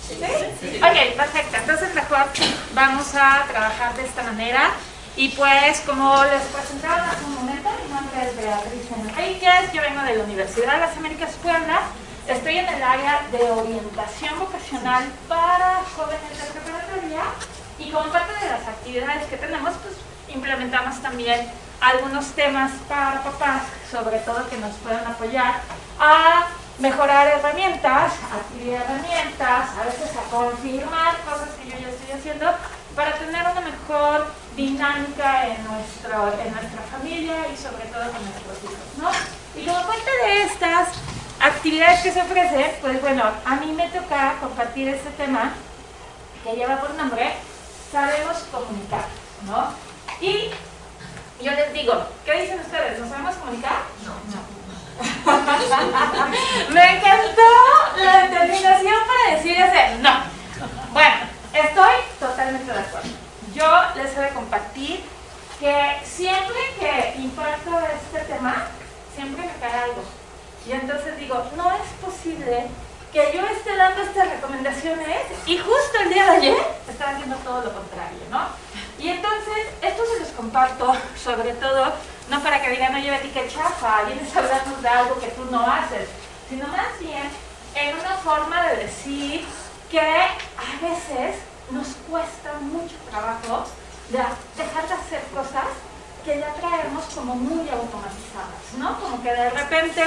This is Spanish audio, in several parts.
¿Sí? Ok, perfecto. Entonces mejor vamos a trabajar de esta manera. Y pues, como les presentaba hace un momento, mi nombre es Beatriz Enríquez, yo vengo de la Universidad de las Américas Puebla, estoy en el área de orientación vocacional para jóvenes de preparatoria y como parte de las actividades que tenemos, pues implementamos también algunos temas para papás, sobre todo que nos puedan apoyar a mejorar herramientas, adquirir herramientas, a veces a confirmar cosas que yo ya estoy haciendo para tener una mejor dinámica en nuestra familia y sobre todo con nuestros hijos, ¿no? Y como parte de estas actividades que se ofrecen, pues bueno, a mí me toca compartir este tema que lleva por nombre Sabemos Comunicar, ¿no? Y yo les digo, ¿qué dicen ustedes? ¿No sabemos comunicar? No. Me encantó la determinación para decir ese no. Bueno, estoy totalmente de acuerdo. Yo les he de compartir que siempre que imparto este tema, siempre me cae algo. Y entonces digo, no es posible que yo esté dando estas recomendaciones y justo el día de ayer estaba haciendo todo lo contrario, ¿no? Y entonces, esto se los comparto sobre todo, no para que digan, oye Betty, qué chafa, vienes a hablarnos de algo que tú no haces, sino más bien en una forma de decir que a veces nos cuesta mucho trabajo dejar de hacer cosas que ya traemos como muy automatizadas, ¿no? Como que de repente,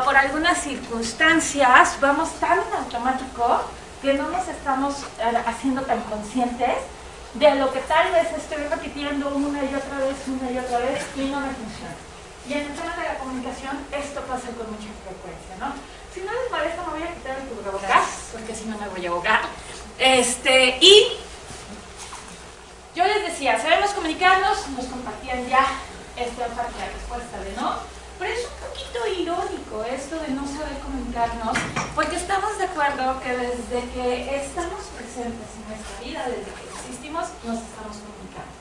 por algunas circunstancias, vamos tan en automático que no nos estamos haciendo tan conscientes de lo que tal vez estoy repitiendo una y otra vez y no me funciona. Y en el tema de la comunicación esto pasa con mucha frecuencia, ¿no? Si no les molesta, me voy a quitar el cubrebocas, porque si no me voy a ahogar. Y yo les decía, sabemos comunicarnos, nos compartían ya esta parte de la respuesta de no, pero es un poquito irónico esto de no saber comunicarnos, porque estamos de acuerdo que desde que estamos presentes en nuestra vida, desde que existimos, nos estamos comunicando,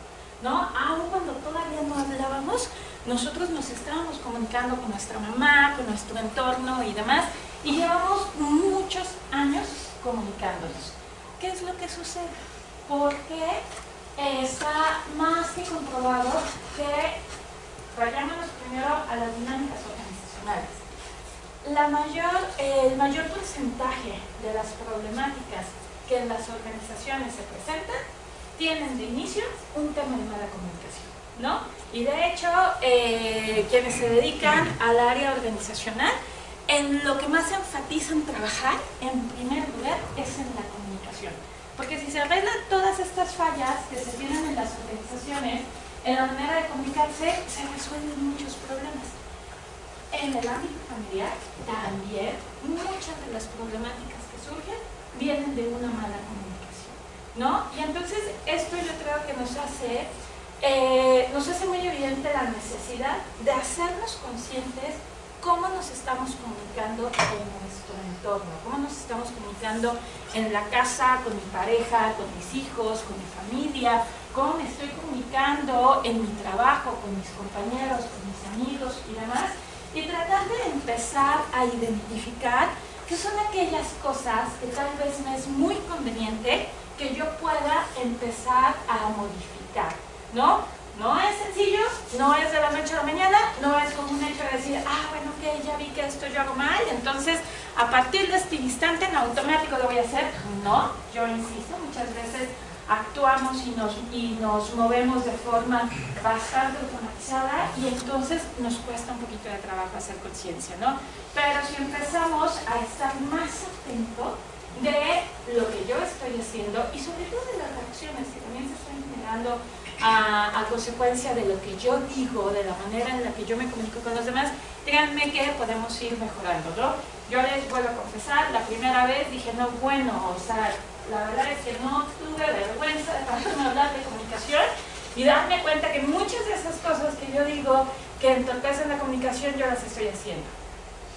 ¿no? Aun cuando todavía no hablábamos, nosotros nos estábamos comunicando con nuestra mamá, con nuestro entorno y demás, y llevamos muchos años comunicándonos. ¿Qué es lo que sucede? Porque está más que comprobado que, vayámonos primero a las dinámicas organizacionales. El mayor porcentaje de las problemáticas que en las organizaciones se presentan tienen de inicio un tema de mala comunicación, ¿no? Y de hecho, quienes se dedican al área organizacional, en lo que más enfatizan trabajar, en primer lugar, es en la comunicación. Porque si se arreglan todas estas fallas que se tienen en las organizaciones, en la manera de comunicarse, se resuelven muchos problemas. En el ámbito familiar, también, muchas de las problemáticas que surgen vienen de una mala comunicación, ¿no? Y entonces, esto yo creo que nos hace muy evidente la necesidad de hacernos conscientes cómo nos estamos comunicando en nuestro entorno, cómo nos estamos comunicando en la casa, con mi pareja, con mis hijos, con mi familia, cómo me estoy comunicando en mi trabajo, con mis compañeros, con mis amigos y demás, y tratar de empezar a identificar qué son aquellas cosas que tal vez me es muy conveniente que yo pueda empezar a modificar, ¿no? No es sencillo, no es de la noche a la mañana, no es como un hecho de decir, bueno, ok, ya vi que esto yo hago mal, entonces a partir de este instante en automático lo voy a hacer. No, yo insisto, muchas veces actuamos y nos movemos de forma bastante automatizada y entonces nos cuesta un poquito de trabajo hacer conciencia, ¿no? Pero si empezamos a estar más atentos de lo que yo estoy haciendo y sobre todo de las reacciones que también se están generando a consecuencia de lo que yo digo, de la manera en la que yo me comunico con los demás, créanme que podemos ir mejorando, ¿no? Yo les vuelvo a confesar, la primera vez dije, no, bueno, o sea, la verdad es que no tuve vergüenza de pararme a hablar de comunicación y darme cuenta que muchas de esas cosas que yo digo que entorpecen la comunicación, yo las estoy haciendo.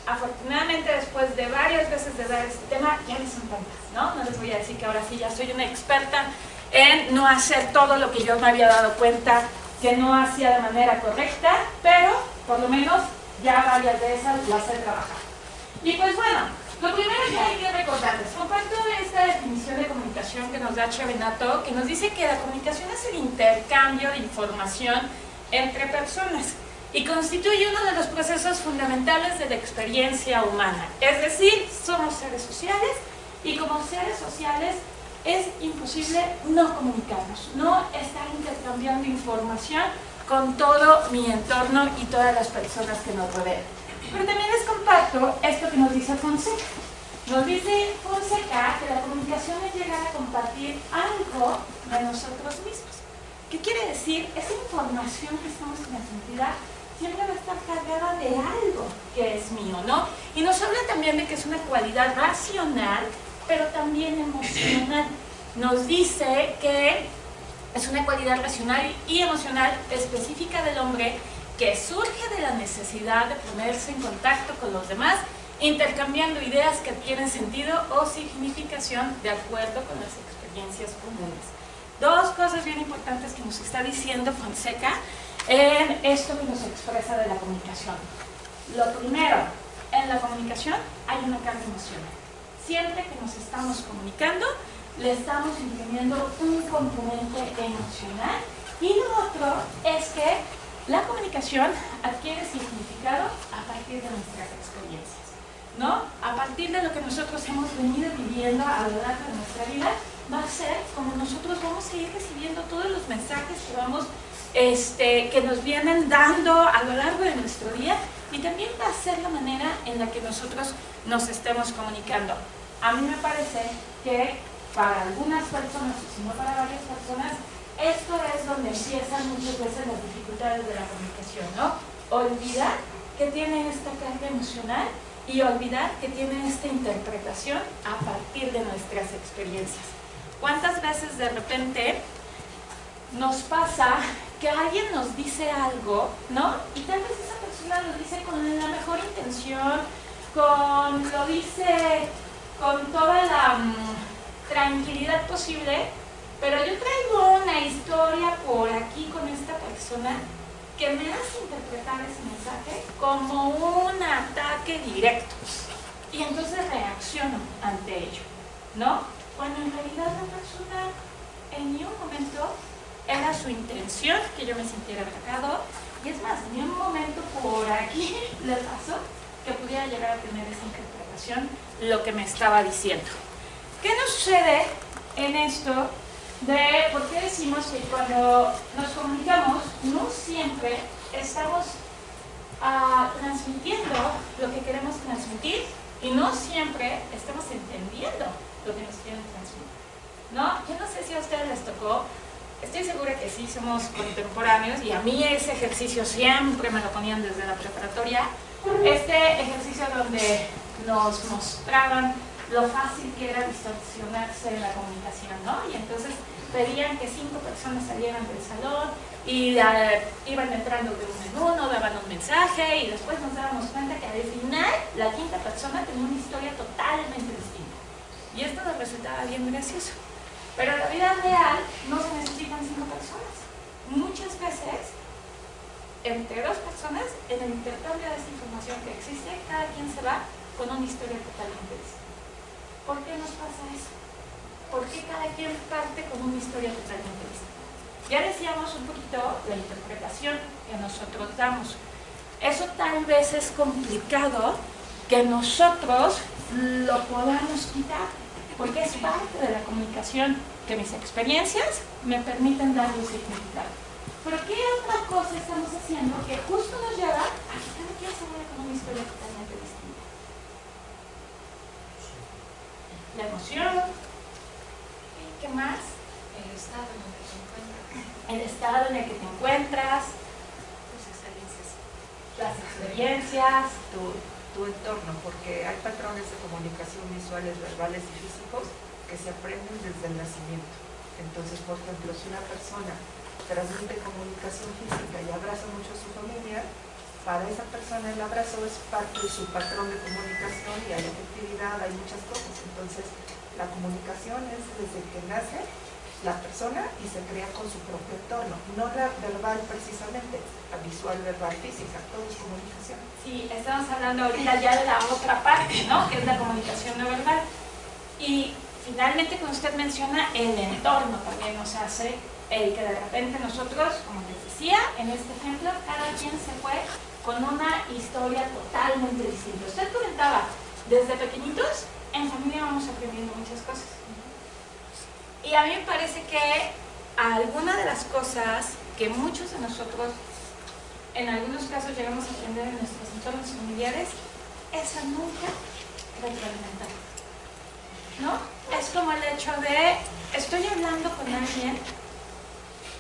Afortunadamente, después de varias veces de dar este tema, ya me son tantas, ¿no? No les voy a decir que ahora sí ya soy una experta en no hacer todo lo que yo me había dado cuenta que no hacía de manera correcta, pero por lo menos ya varias de esas las he trabajado. Y pues bueno, lo primero que hay que recordarles, comparto esta explicación que nos da Chevenato, que nos dice que la comunicación es el intercambio de información entre personas y constituye uno de los procesos fundamentales de la experiencia humana. Es decir, somos seres sociales y como seres sociales es imposible no comunicarnos, no estar intercambiando información con todo mi entorno y todas las personas que nos rodean. Pero también les comparto esto que nos dice Fonseca. Nos dice Fonseca que la comunicación es llegar a compartir algo de nosotros mismos. ¿Qué quiere decir? Esa información que estamos transmitida siempre va a estar cargada de algo que es mío, ¿no? Y nos habla también de que es una cualidad racional, pero también emocional. Nos dice que es una cualidad racional y emocional específica del hombre que surge de la necesidad de ponerse en contacto con los demás, intercambiando ideas que adquieren sentido o significación de acuerdo con las experiencias comunes. Dos cosas bien importantes que nos está diciendo Fonseca en esto que nos expresa de la comunicación. Lo primero, en la comunicación hay una carga emocional. Siempre que nos estamos comunicando, le estamos imprimiendo un componente emocional. Y lo otro es que la comunicación adquiere significado a partir de nuestras experiencias, ¿no? A partir de lo que nosotros hemos venido viviendo a lo largo de nuestra vida, va a ser como nosotros vamos a ir recibiendo todos los mensajes que vamos, que nos vienen dando a lo largo de nuestro día, y también va a ser la manera en la que nosotros nos estemos comunicando. A mí me parece que para algunas personas, si no para varias personas, esto es donde empiezan muchas veces las dificultades de la comunicación, ¿no? Olvidar que tiene esta carga emocional y olvidar que tiene esta interpretación a partir de nuestras experiencias. ¿Cuántas veces de repente nos pasa que alguien nos dice algo, ¿no? Y tal vez esa persona lo dice con la mejor intención, lo dice con toda la tranquilidad posible, pero yo traigo una historia por aquí con esta persona que me hace interpretar ese mensaje como un ataque directo. Y entonces reacciono ante ello, ¿no? Cuando en realidad la persona en ningún momento era su intención que yo me sintiera atacado, y es más, en un momento por aquí le pasó que pudiera llegar a tener esa interpretación lo que me estaba diciendo. ¿Qué nos sucede en esto de por qué decimos que cuando nos comunicamos no siempre estamos transmitiendo lo que queremos transmitir y no siempre estamos entendiendo lo que nos quieren transmitir, ¿no? Yo no sé si a ustedes les tocó, estoy segura que sí, somos contemporáneos y a mí ese ejercicio siempre me lo ponían desde la preparatoria, este ejercicio donde nos mostraban lo fácil que era distorsionarse en la comunicación, ¿no? Y entonces pedían que 5 personas salieran del salón y iban entrando de uno en uno, daban un mensaje y después nos dábamos cuenta que al final la 5ª persona tenía una historia totalmente distinta. Y esto nos resultaba bien gracioso. Pero en la vida real no se necesitan 5 personas. Muchas veces, entre 2 personas, en el intercambio de esa información que existe, cada quien se va con una historia totalmente distinta. ¿Por qué nos pasa eso? ¿Por qué cada quien parte con una historia totalmente distinta? Ya decíamos un poquito la interpretación que nosotros damos. Eso tal vez es complicado que nosotros lo podamos quitar, porque es parte de la comunicación que mis experiencias me permiten darle un significado. Pero ¿qué otra cosa estamos haciendo que justo nos lleva a que cada quien se vaya con una historia totalmente distinta? La emoción. ¿Qué más? El estado en el que te encuentras. El estado en el que te encuentras. Tus experiencias. Las experiencias. Tu entorno, porque hay patrones de comunicación visuales, verbales y físicos que se aprenden desde el nacimiento. Entonces, por ejemplo, si una persona transmite comunicación física y abraza mucho a su familia, para esa persona el abrazo es parte de su patrón de comunicación y hay afectividad, hay muchas cosas. Entonces, la comunicación es desde que nace la persona y se crea con su propio entorno, no la verbal precisamente, la visual, verbal, física, todo es comunicación. Sí, estamos hablando ahorita ya de la otra parte, ¿no? Que es la comunicación no verbal. Y finalmente, como usted menciona, el entorno también nos hace el que de repente nosotros, como les decía, en este ejemplo, cada quien se fue con una historia totalmente distinta. Usted comentaba, desde pequeñitos, en familia vamos aprendiendo muchas cosas. Y a mí me parece que alguna de las cosas que muchos de nosotros, en algunos casos, llegamos a aprender en nuestros entornos familiares, es a nunca retroalimentar, ¿no? Es como el hecho de, estoy hablando con alguien,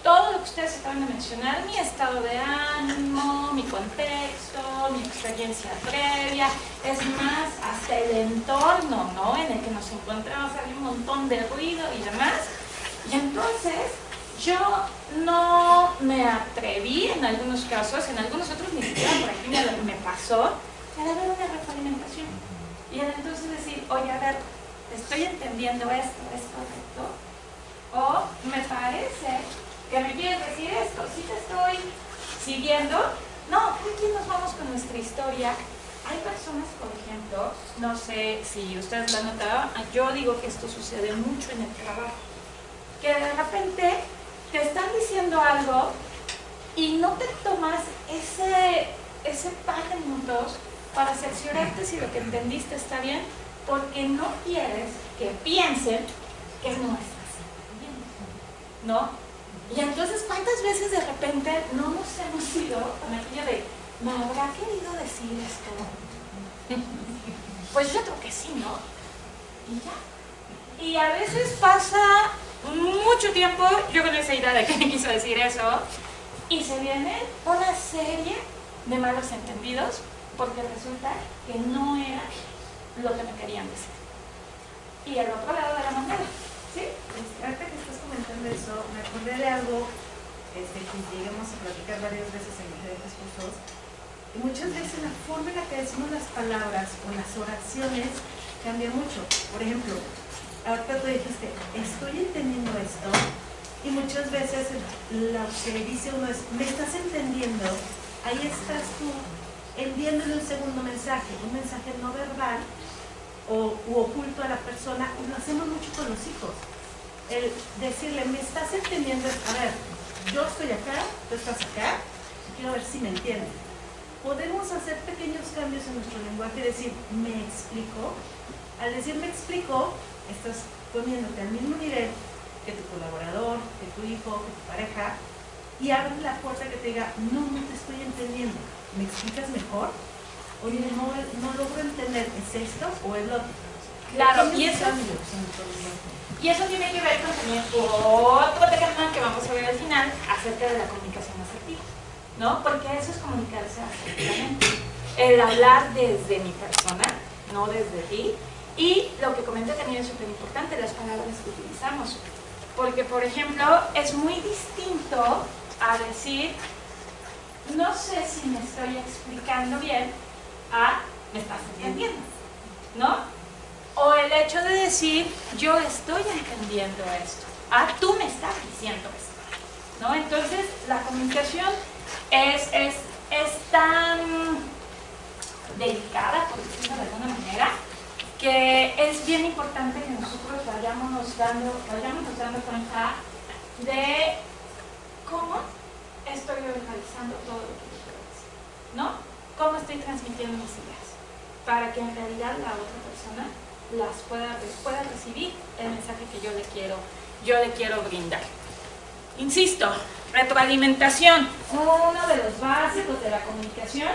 todo lo que ustedes acaban de mencionar, mi estado de ánimo, mi contexto, mi experiencia previa, es más, hasta el entorno, ¿no?, en el que nos encontramos, hay un montón de ruido y demás. Y entonces, yo no me atreví en algunos casos, en algunos otros ni siquiera por aquí me pasó, a dar una retroalimentación. Y entonces decir, oye, a ver, estoy entendiendo esto, ¿es correcto? O me parece que me quieres decir esto, ¿sí te estoy siguiendo? No, aquí nos vamos con nuestra historia. Hay personas, por ejemplo, no sé si ustedes lo han notado, yo digo que esto sucede mucho en el trabajo, que de repente te están diciendo algo y no te tomas ese par de minutos para cerciorarte si lo que entendiste está bien, porque no quieres que piensen que no estás entendiendo, ¿no? Y entonces, ¿cuántas veces de repente no nos hemos ido con aquello de, ¿me habrá querido decir esto? Pues yo creo que sí, ¿no? Y ya. Y a veces pasa mucho tiempo, yo con esa idea de que me quiso decir eso, y se viene una serie de malos entendidos, porque resulta que no era lo que me querían decir. Y el otro lado de la moneda, ¿sí? Ahorita que estás comentando eso, me acordé de algo que llegamos a platicar varias veces en diferentes cursos. Y muchas veces la forma en la que decimos las palabras o las oraciones cambia mucho. Por ejemplo, ahorita tú dijiste, estoy entendiendo esto, y muchas veces lo que dice uno es, ¿me estás entendiendo? Ahí estás tú enviándole un segundo mensaje, un mensaje no verbal u oculto a la persona, y lo hacemos mucho con los hijos. El decirle, ¿me estás entendiendo? A ver, yo estoy acá, tú estás acá, quiero ver si me entiendes. Podemos hacer pequeños cambios en nuestro lenguaje y decir, ¿me explico? Al decir me explico, estás poniéndote al mismo nivel que tu colaborador, que tu hijo, que tu pareja, y abres la puerta que te diga, no te estoy entendiendo, ¿me explicas mejor? Oye, no logro entender, ¿es esto o es lo otro? Claro, y eso tiene que ver con también otro tema que vamos a ver al final acerca de la comunicación asertiva, ¿no? Porque eso es comunicarse asertivamente. El hablar desde mi persona, no desde ti. Y lo que comenté también es súper importante, las palabras que utilizamos. Porque, por ejemplo, es muy distinto a decir, no sé si me estoy explicando bien, a me estás entendiendo, ¿no? O el hecho de decir, yo estoy entendiendo esto, a tú me estás diciendo esto, ¿no? Entonces, la comunicación es tan delicada, por decirlo de alguna manera, que es bien importante que nosotros vayámonos dando cuenta de cómo estoy realizando todo lo que yo quiero decir, ¿no? Cómo estoy transmitiendo mis ideas, para que en realidad la otra persona pueda recibir el mensaje que yo le quiero brindar. Insisto, retroalimentación, uno de los básicos de la comunicación,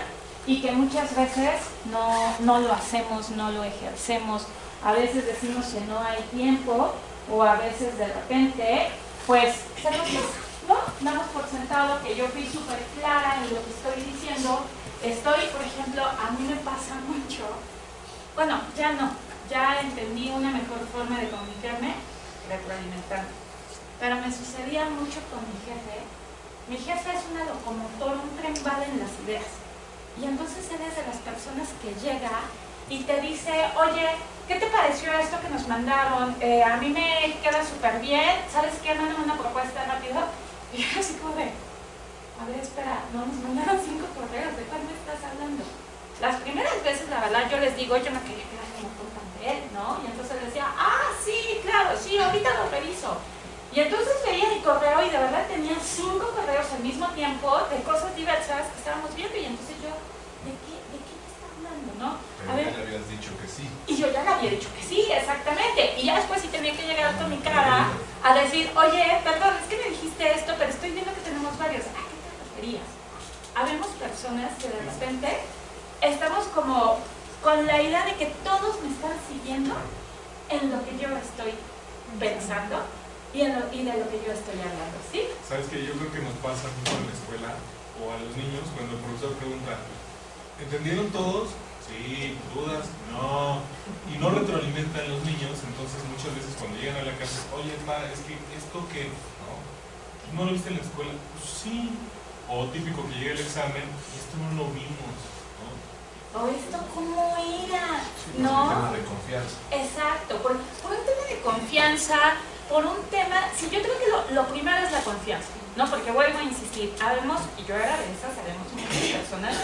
y que muchas veces no lo hacemos, no lo ejercemos. A veces decimos que no hay tiempo, o a veces de repente, pues, se nos pasa, ¿no? Damos por sentado que yo fui súper clara en lo que estoy diciendo. Por ejemplo, a mí me pasa mucho, bueno, ya entendí una mejor forma de comunicarme, retroalimentando. Pero me sucedía mucho con mi jefe. Mi jefe es una locomotora, un tren bala en las ideas. Y entonces él es de las personas que llega y te dice, oye, ¿qué te pareció esto que nos mandaron? A mí me queda súper bien, ¿sabes qué? Mándame una propuesta rápido. Y yo así como de, a ver, espera, no nos mandaron 5 correos, ¿de cuál me estás hablando? Las primeras veces, la verdad, yo les digo, yo no quería quedar como tonta ante él, ¿no? Y entonces él decía, sí, Y entonces veía mi correo y de verdad tenía 5 correos al mismo tiempo de cosas diversas que estábamos viendo. Y entonces yo, ¿de qué me está hablando, no? Pero ya le habías dicho que sí. Y yo ya le había dicho que sí, exactamente. Y ya después sí tenía que llegar con mi cara a decir, oye, perdón, es que me dijiste esto, pero estoy viendo que tenemos varios. ¿A qué te referías? Habemos personas que de repente estamos como con la idea de que todos me están siguiendo en lo que yo estoy pensando y de lo que yo estoy hablando, ¿sí? Sabes que yo creo que nos pasa mucho en la escuela o a los niños cuando el profesor pregunta, ¿entendieron todos? Sí, ¿dudas? No. Y no retroalimentan los niños, entonces muchas veces cuando llegan a la casa, oye, pa, es que esto que, ¿no lo viste en la escuela? Pues sí. O típico que llega el examen, esto no lo vimos, ¿no? O esto cómo era, Sí, ¿no? un tema de confianza. Exacto, por un tema de confianza, por un tema, sí, yo creo que lo primero es la confianza, ¿no? Porque vuelvo a insistir, habemos, y yo era de esas, sabemos muchas personas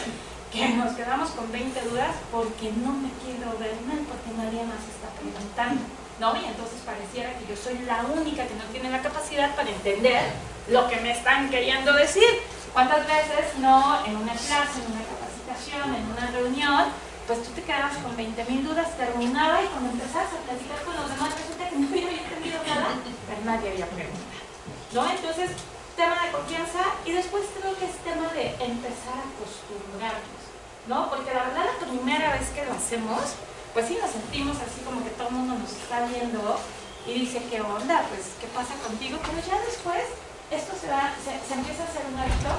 que nos quedamos con 20 dudas porque no me quiero ver mal, porque nadie más está preguntando, ¿no? Y entonces pareciera que yo soy la única que no tiene la capacidad para entender lo que me están queriendo decir. ¿Cuántas veces no en una clase, en una capacitación, en una reunión, pues tú te quedabas con 20,000 dudas, terminaba y cuando empezabas a platicar con los demás resulta que no había entendido nada, pero nadie había preguntado, ¿no? Entonces, tema de confianza y después creo que es tema de empezar a acostumbrarnos, ¿no? Porque la verdad la primera vez que lo hacemos, pues sí nos sentimos así como que todo el mundo nos está viendo y dice, ¿qué onda? Pues, ¿qué pasa contigo? Pero ya después esto se empieza a hacer un hábito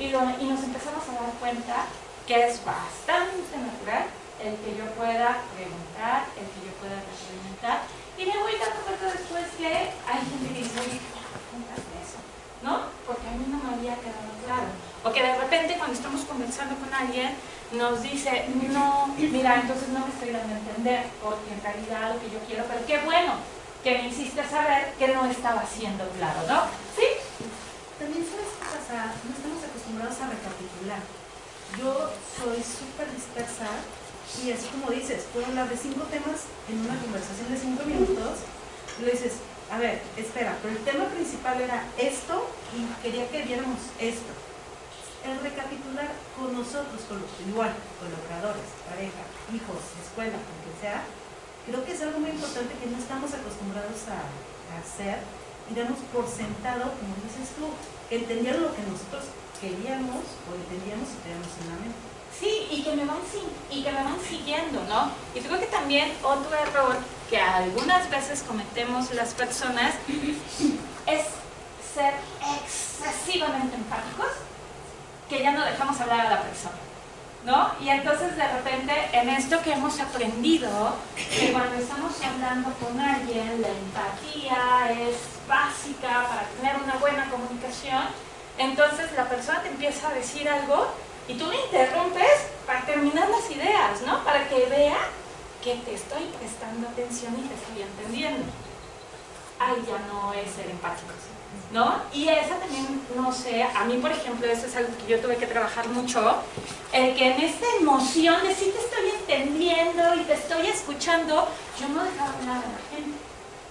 y nos empezamos a dar cuenta que es bastante natural el que yo pueda preguntar, el que yo pueda retroalimentar y me voy dando cuenta después que hay gente que dice, oye, ¿cómo preguntaste eso? ¿No? Porque a mí no me había quedado claro. O que de repente cuando estamos conversando con alguien nos dice, no, mira, entonces no me estoy dando a entender porque en realidad lo que yo quiero, pero qué bueno que me hiciste saber que no estaba siendo claro, ¿no? ¿Sí? También sabes qué pasa, no estamos acostumbrados a recapitular. Yo soy súper dispersa y así como dices, puedo hablar de 5 temas en una conversación de 5 minutos, y le dices, a ver, espera, pero el tema principal era esto y quería que viéramos esto. El recapitular con nosotros, igual, colaboradores, pareja, hijos, escuela, con quien sea, creo que es algo muy importante que no estamos acostumbrados a hacer y damos por sentado, como dices tú, que entendieron lo que nosotros queríamos o entendíamos y teníamos en la mente. Sí, y que me van siguiendo, ¿no? Y creo que también otro error que algunas veces cometemos las personas es ser excesivamente empáticos, que ya no dejamos hablar a la persona, ¿no? Y entonces de repente en esto que hemos aprendido, que cuando estamos hablando con alguien, la empatía es básica para tener una buena comunicación, entonces la persona te empieza a decir algo y tú le interrumpes para terminar las ideas, ¿no? Para que vea que te estoy prestando atención y te estoy entendiendo. Ahí ya no es ser empático, ¿no? Y esa también, no sé, a mí por ejemplo, eso es algo que yo tuve que trabajar mucho, el que en esta emoción de sí te estoy entendiendo y te estoy escuchando, yo no dejaba hablar a la gente.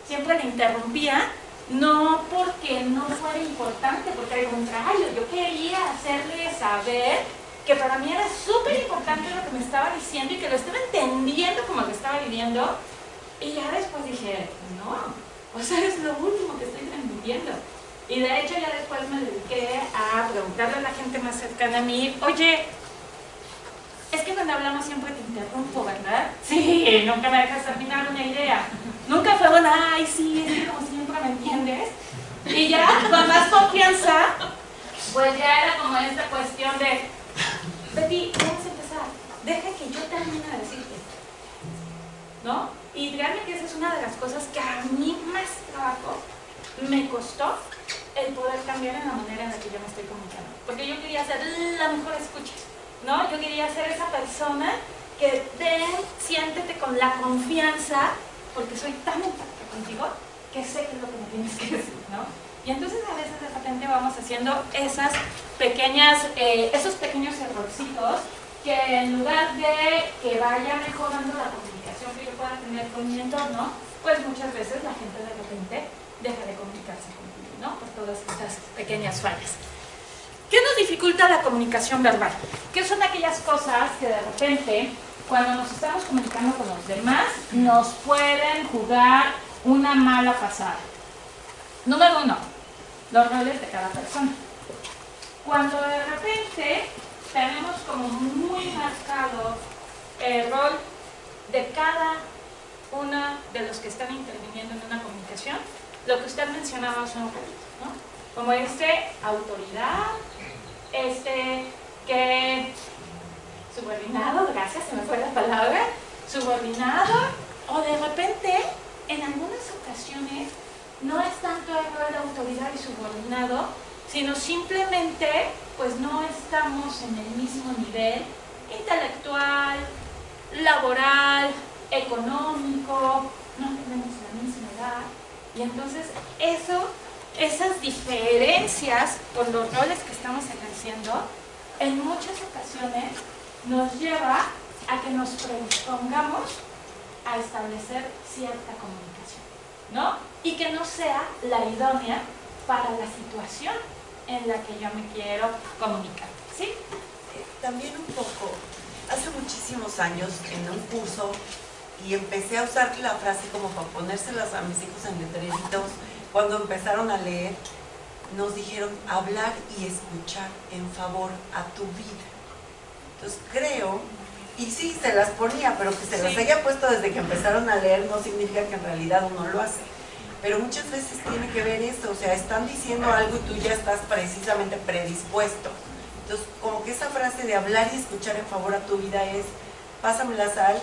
Siempre le interrumpía, no porque no fuera importante, porque al contrario, yo quería hacerle saber que para mí era súper importante lo que me estaba diciendo y que lo estaba entendiendo como lo estaba viviendo. Y ya después dije, no, o sea, es lo último que estoy transmitiendo. Y de hecho ya después me dediqué a preguntarle a la gente más cercana a mí, oye, es que cuando hablamos siempre te interrumpo, ¿verdad? Sí, nunca me dejas terminar una idea. Nunca fue bueno, ay, sí, es que como siempre me entiendes. Y ya, con más confianza, pues ya era como esta cuestión de, Betty, vamos a empezar, deja que yo termine de decirte, ¿no? Y créanme que esa es una de las cosas que a mí más trabajo me costó el poder cambiar en la manera en la que yo me estoy comunicando. Porque yo quería ser la mejor escucha, ¿no? Yo quería ser esa persona que siéntete con la confianza, porque soy tan empática contigo, que sé qué es lo que me tienes que decir, ¿no? Y entonces a veces de repente vamos haciendo esos pequeños errorcitos que en lugar de que vaya mejorando la comunicación que yo pueda tener con mi entorno, pues muchas veces la gente de repente deja de comunicarse. pequeñas fallas. ¿Qué nos dificulta la comunicación verbal? ¿Qué son aquellas cosas que de repente, cuando nos estamos comunicando con los demás, nos pueden jugar una mala pasada? Número 1, los roles de cada persona. Cuando de repente tenemos como muy marcado el rol de cada uno de los que están interviniendo en una comunicación, lo que usted mencionaba hace un ratito, ¿no? Como autoridad, que subordinado, gracias, se me fue la palabra, subordinado, o de repente, en algunas ocasiones, no es tanto el rol de autoridad y subordinado, sino simplemente, pues no estamos en el mismo nivel intelectual, laboral, económico, no tenemos la misma edad, y entonces esas diferencias por los roles que estamos ejerciendo, en muchas ocasiones nos lleva a que nos predispongamos a establecer cierta comunicación, ¿no? Y que no sea la idónea para la situación en la que yo me quiero comunicar, ¿sí? También un poco, hace muchísimos años en un curso, y empecé a usar la frase como para ponérselas a mis hijos en letreritos, cuando empezaron a leer, nos dijeron hablar y escuchar en favor a tu vida. Entonces creo, y sí, se las ponía, pero que se las haya puesto desde que empezaron a leer no significa que en realidad uno lo hace. Pero muchas veces tiene que ver eso, o sea, están diciendo algo y tú ya estás precisamente predispuesto. Entonces, como que esa frase de hablar y escuchar en favor a tu vida es, pásame la sal,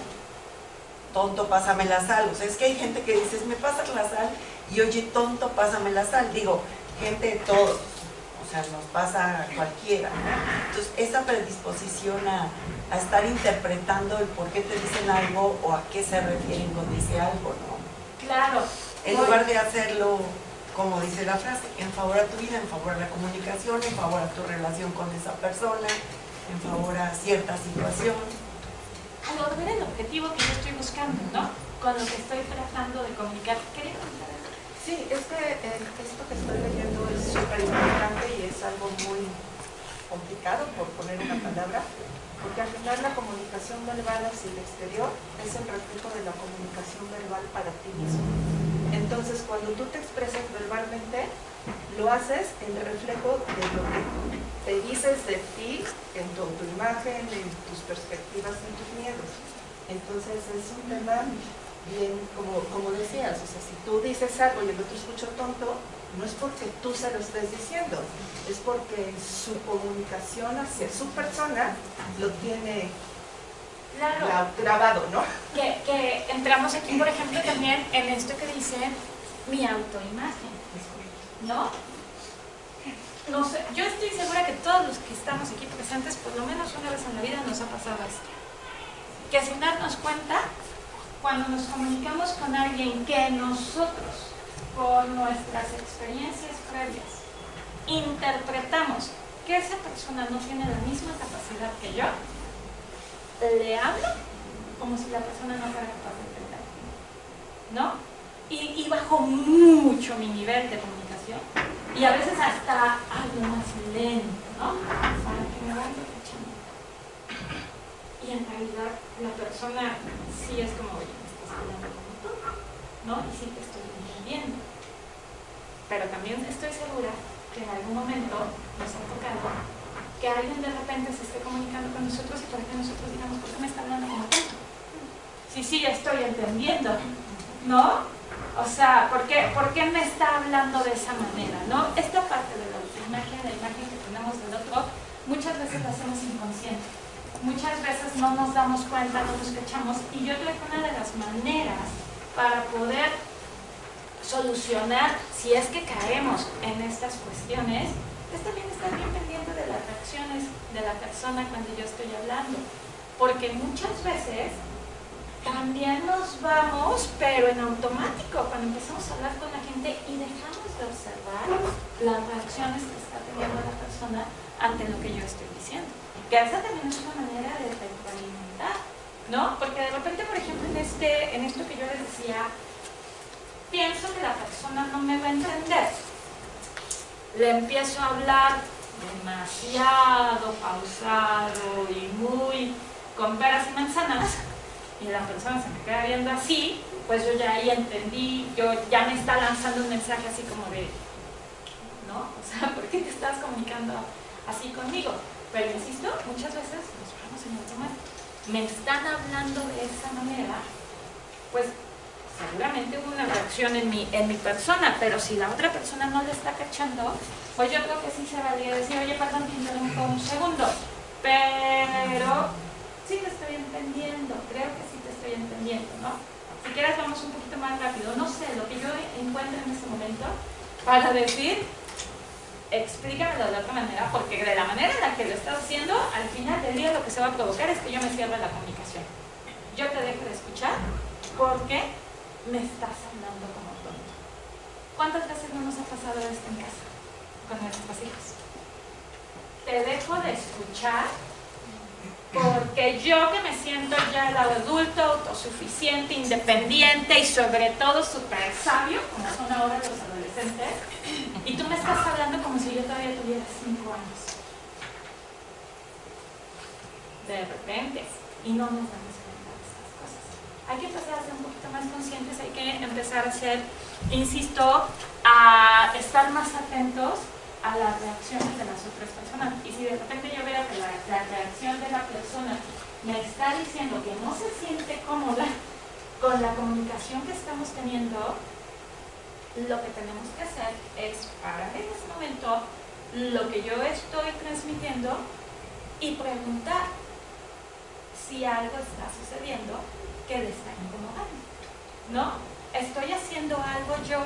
tonto, pásame la sal. O sea, es que hay gente que dice, me pasas la sal, y oye, tonto, pásame la sal. Digo, gente de todos, o sea, nos pasa a cualquiera, ¿no? Entonces, esa predisposición a estar interpretando el por qué te dicen algo o a qué se refieren con ese algo, ¿no? Claro. En lugar de hacerlo, como dice la frase, en favor a tu vida, en favor a la comunicación, en favor a tu relación con esa persona, en favor a cierta situación. A lograr el objetivo que yo estoy buscando, ¿no? Con lo que estoy tratando de comunicar. ¿Quería comentar algo? Sí, es que esto que estoy leyendo es súper importante y es algo muy complicado, por poner una palabra, porque al final la comunicación verbal hacia el exterior es el reflejo de la comunicación verbal para ti mismo. Entonces, cuando tú te expresas verbalmente, lo haces en reflejo de lo que te dices de ti, en tu imagen, en tus perspectivas, en tus miedos. Entonces, es un tema bien, como decías, o sea, si tú dices algo y el otro escucha tonto, no es porque tú se lo estés diciendo, es porque su comunicación hacia su persona lo tiene grabado, ¿no? Que entramos aquí, por ejemplo, también en esto que dice mi autoimagen, ¿no? No sé, yo estoy segura que todos los que estamos aquí presentes, por lo menos una vez en la vida nos ha pasado esto. Que sin darnos cuenta, cuando nos comunicamos con alguien que nosotros, por nuestras experiencias previas, interpretamos que esa persona no tiene la misma capacidad que yo, le hablo como si la persona no fuera capaz de entender, ¿no? Y bajo mucho mi nivel de comunicación, y a veces hasta algo más lento, ¿no? Para que me vayan escuchando. Y en realidad la persona sí es como, oye, me estás hablando como tú, ¿no? Y sí te estoy entendiendo. Pero también estoy segura que en algún momento nos ha tocado que alguien de repente se esté comunicando con nosotros y para que nosotros digamos, ¿por qué me está hablando como tanto? Sí, estoy entendiendo, ¿no? O sea, ¿por qué me está hablando de esa manera, no? Esta parte de la autoimagen, la imagen que tenemos del otro, muchas veces la hacemos inconsciente. Muchas veces no nos damos cuenta, no nos cachamos, y yo creo que una de las maneras para poder solucionar, si es que caemos en estas cuestiones, es también estar bien pendiente de las reacciones de la persona cuando yo estoy hablando, porque muchas veces también nos vamos, pero en automático, cuando empezamos a hablar con la gente y dejamos de observar las reacciones que está teniendo la persona ante lo que yo estoy diciendo. Que esa también es una manera de retroalimentar, ¿no? Porque de repente, por ejemplo, en esto que yo les decía, pienso que la persona no me va a entender. le empiezo a hablar demasiado pausado y muy con peras y manzanas, y la persona se me queda viendo así, pues yo ya ahí entendí, yo ya me está lanzando un mensaje así como de, ¿no? O sea, ¿por qué te estás comunicando así conmigo? Pero insisto, muchas veces nos vamos en automático. Me están hablando de esa manera, pues seguramente hubo una reacción en mi persona, pero si la otra persona no le está cachando, pues yo creo que sí se valía decir, oye, perdón, te interrumpo un segundo, pero sí te estoy entendiendo, creo que sí te estoy entendiendo, ¿no? Si quieres vamos un poquito más rápido, no sé, lo que yo encuentro en este momento para decir, explícamelo de otra manera, porque de la manera en la que lo estás haciendo, al final del día lo que se va a provocar es que yo me cierre la comunicación. Yo te dejo de escuchar porque me estás hablando como tonto. ¿Cuántas veces no nos ha pasado esto en casa con nuestros hijos? Te dejo de escuchar porque yo que me siento ya el adulto, autosuficiente, independiente y sobre todo súper sabio, como son ahora los adolescentes, y tú me estás hablando como si yo todavía tuviera 5 años. De repente, y no nos damos cuenta de estas cosas. Hay que empezar a ser un poquito más conscientes, hay que empezar a ser, insisto, a estar más atentos a las reacciones de las otras personas. Y si de repente yo veo que la reacción de la persona me está diciendo que no se siente cómoda con la comunicación que estamos teniendo, lo que tenemos que hacer es parar en ese momento lo que yo estoy transmitiendo y preguntar si algo está sucediendo que le está incomodando, ¿no? ¿Estoy haciendo algo yo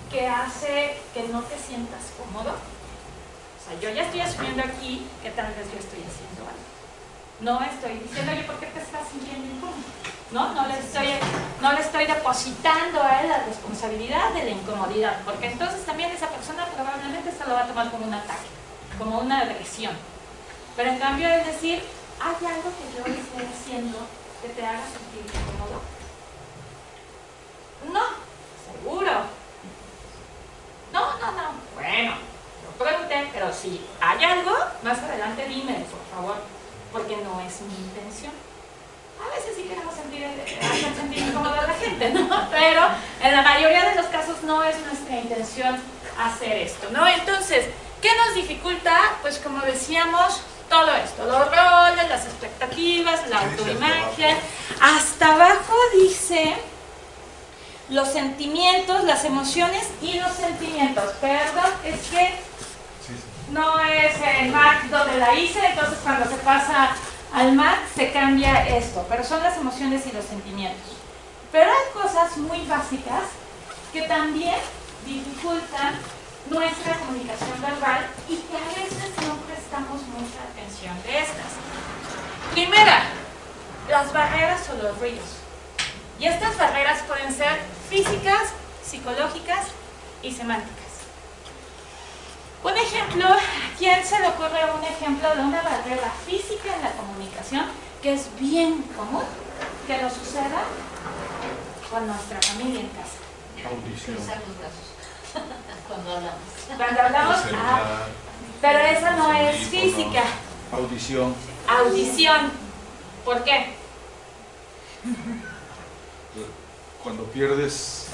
que hace que no te sientas cómodo? O sea, yo ya estoy asumiendo aquí que tal vez yo estoy haciendo algo. No estoy diciendo, oye, ¿por qué te estás sintiendo incómodo? No le estoy depositando a él la responsabilidad de la incomodidad, porque entonces también esa persona probablemente se lo va a tomar como un ataque, como una agresión. Pero en cambio es decir, ¿hay algo que yo esté haciendo que te haga sentir incómodo? No, seguro. No. Bueno, lo pregunté, pero si hay algo, más adelante dime, por favor, porque no es mi intención. A veces sí queremos hacer sentir incómodo a la gente, ¿no? Pero en la mayoría de los casos no es nuestra intención hacer esto, ¿no? Entonces, ¿qué nos dificulta? Pues como decíamos, todo esto, los roles, las expectativas, la autoimagen. Hasta abajo dice los sentimientos, las emociones y los sentimientos. Perdón, es que no es el Mac donde la hice, entonces cuando se pasa al Mac se cambia esto, pero son las emociones y los sentimientos. Pero hay cosas muy básicas que también dificultan nuestra comunicación verbal y que a veces no prestamos mucha atención de estas. Primera, las barreras o los ruidos. Y estas barreras pueden ser físicas, psicológicas y semánticas. Un ejemplo, ¿a quién se le ocurre un ejemplo de una barrera física en la comunicación que es bien común que nos suceda con nuestra familia en casa? Audición. Cruzar los brazos. Cuando hablamos. Cuando hablamos, pero esa no es física. Audición. Audición. ¿Por qué? Cuando pierdes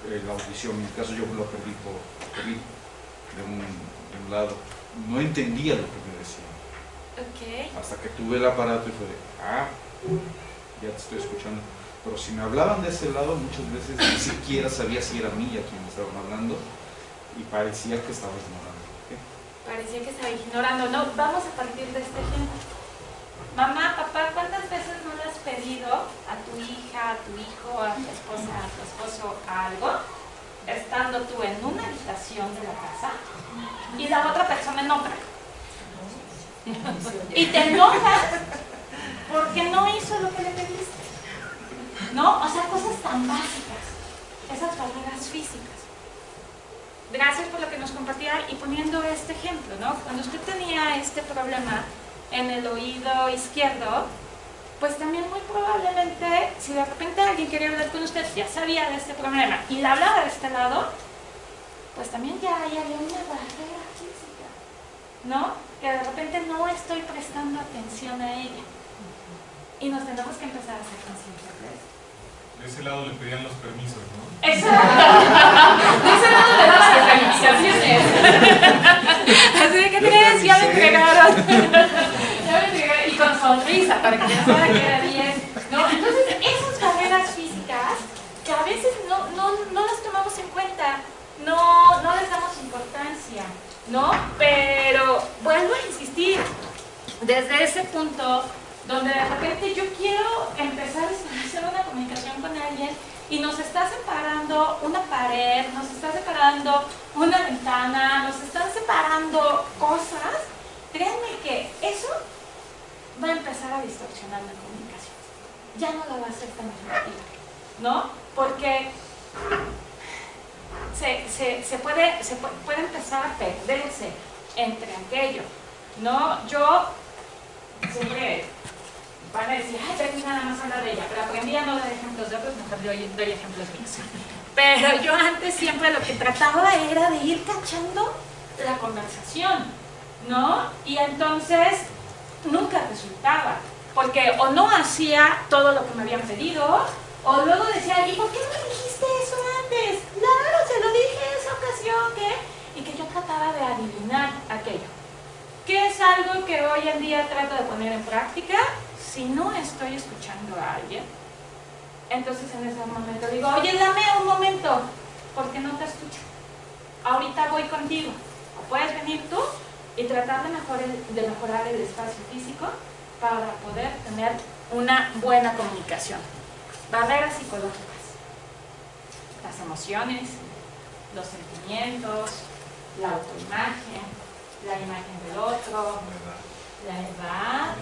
la audición, en mi caso yo lo perdí de un lado, no entendía lo que me decían. Ok. Hasta que tuve el aparato y fue ya te estoy escuchando. Pero si me hablaban de ese lado, muchas veces ni siquiera sabía si era a mí a quien me estaban hablando y parecía que estaba ignorando. Parecía que estaba ignorando. No, vamos a partir de este ejemplo. Mamá, papá, ¿cuántas veces no le has pedido a tu hija, a tu hijo, a tu esposa, a tu esposo algo, estando tú en una habitación de la casa y la otra persona en otra? Y te enojas porque no hizo lo que le pediste, ¿no? O sea, cosas tan básicas, esas barreras físicas. Gracias por lo que nos compartía y poniendo este ejemplo, ¿no? Cuando usted tenía este problema en el oído izquierdo, pues también muy probablemente, si de repente alguien quería hablar con usted, ya sabía de este problema y le hablaba de este lado, pues también ya hay una barrera física, ¿no? Que de repente no estoy prestando atención a ella. Y nos tenemos que empezar a ser conscientes de eso. De ese lado le pedían los permisos, ¿no? Exacto. De ese lado de las organizaciones. Así de que crees, ya me entregaron. Ya me entregaron. Y con sonrisa, para que pensara que era bien. ¿No? Entonces, esas barreras físicas que a veces no las tomamos en cuenta, no les damos importancia, ¿no? Pero vuelvo a insistir, desde ese punto donde de repente yo quiero empezar a establecer una comunicación con alguien y nos está separando una pared, nos está separando una ventana, nos están separando cosas, créanme que eso va a empezar a distorsionar la comunicación. Ya no la va a hacer tan efectiva, ¿no? Porque se puede empezar a perderse entre aquello, ¿no? Yo siempre van a decir, ay, pero nada más habla de ella, pero aprendí a no dar ejemplos de otros, mejor doy ejemplos míos. Pero yo antes siempre lo que trataba era de ir cachando la conversación, ¿no? Y entonces nunca resultaba, porque o no hacía todo lo que me habían pedido, o luego decía, ¿y por qué no me dijiste eso antes? Claro, se lo dije en esa ocasión, ¿qué? Y que yo trataba de adivinar aquello. ¿Qué es algo que hoy en día trato de poner en práctica? Si no estoy escuchando a alguien, entonces en ese momento digo, oye, dame un momento, porque no te escucho. Ahorita voy contigo. O puedes venir tú y tratar de mejorar el espacio físico para poder tener una buena comunicación. Barreras psicológicas, las emociones, los sentimientos, la autoimagen, la imagen del otro, la edad,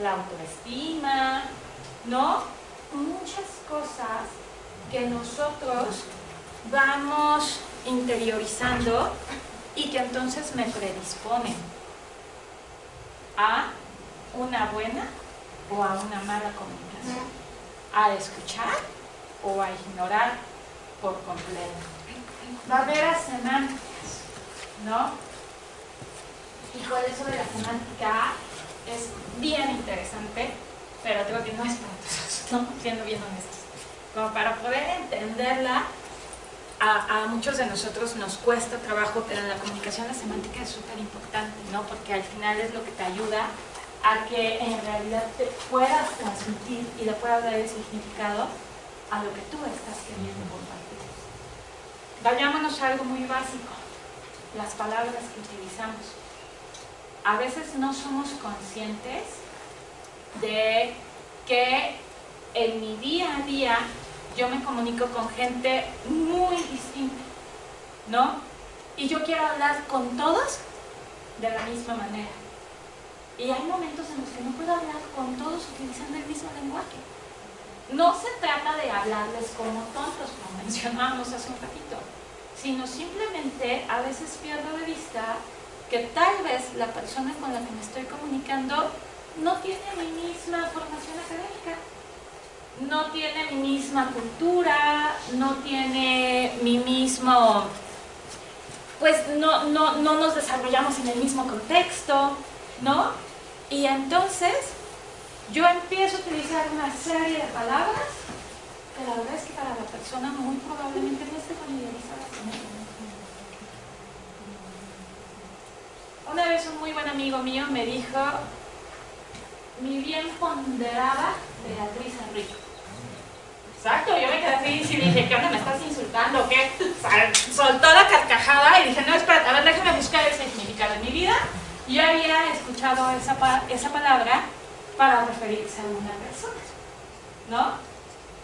la autoestima, ¿no? Muchas cosas que nosotros vamos interiorizando y que entonces me predisponen a una buena o a una mala comunicación, a escuchar o a ignorar por completo. Barreras semánticas, ¿no? Y por eso de la semántica es bien interesante, pero creo que no es para todos, ¿no? Siendo bien honestos. Como para poder entenderla, a muchos de nosotros nos cuesta trabajo, pero en la comunicación la semántica es súper importante, ¿no? Porque al final es lo que te ayuda a que en realidad te puedas transmitir y le puedas dar el significado a lo que tú estás queriendo compartir. Vayámonos a algo muy básico, las palabras que utilizamos. A veces no somos conscientes de que en mi día a día yo me comunico con gente muy distinta, ¿no? Y yo quiero hablar con todos de la misma manera. Y hay momentos en los que no puedo hablar con todos utilizando el mismo lenguaje. No se trata de hablarles como tontos, como mencionábamos hace un ratito, sino simplemente a veces pierdo de vista que tal vez la persona con la que me estoy comunicando no tiene mi misma formación académica, no tiene mi misma cultura, no tiene mi mismo, pues no nos desarrollamos en el mismo contexto, ¿no? Y entonces yo empiezo a utilizar una serie de palabras que la verdad es que para la persona muy probablemente no esté familiarizada con ello. Una vez un muy buen amigo mío me dijo, mi bien ponderada Beatriz Enrique. Exacto, yo me quedé así y dije, ¿qué onda, me estás insultando o qué? Soltó la carcajada y dije, no, espérate, a ver, déjame buscar el significado en mi vida. Yo había escuchado esa palabra para referirse a una persona, ¿no?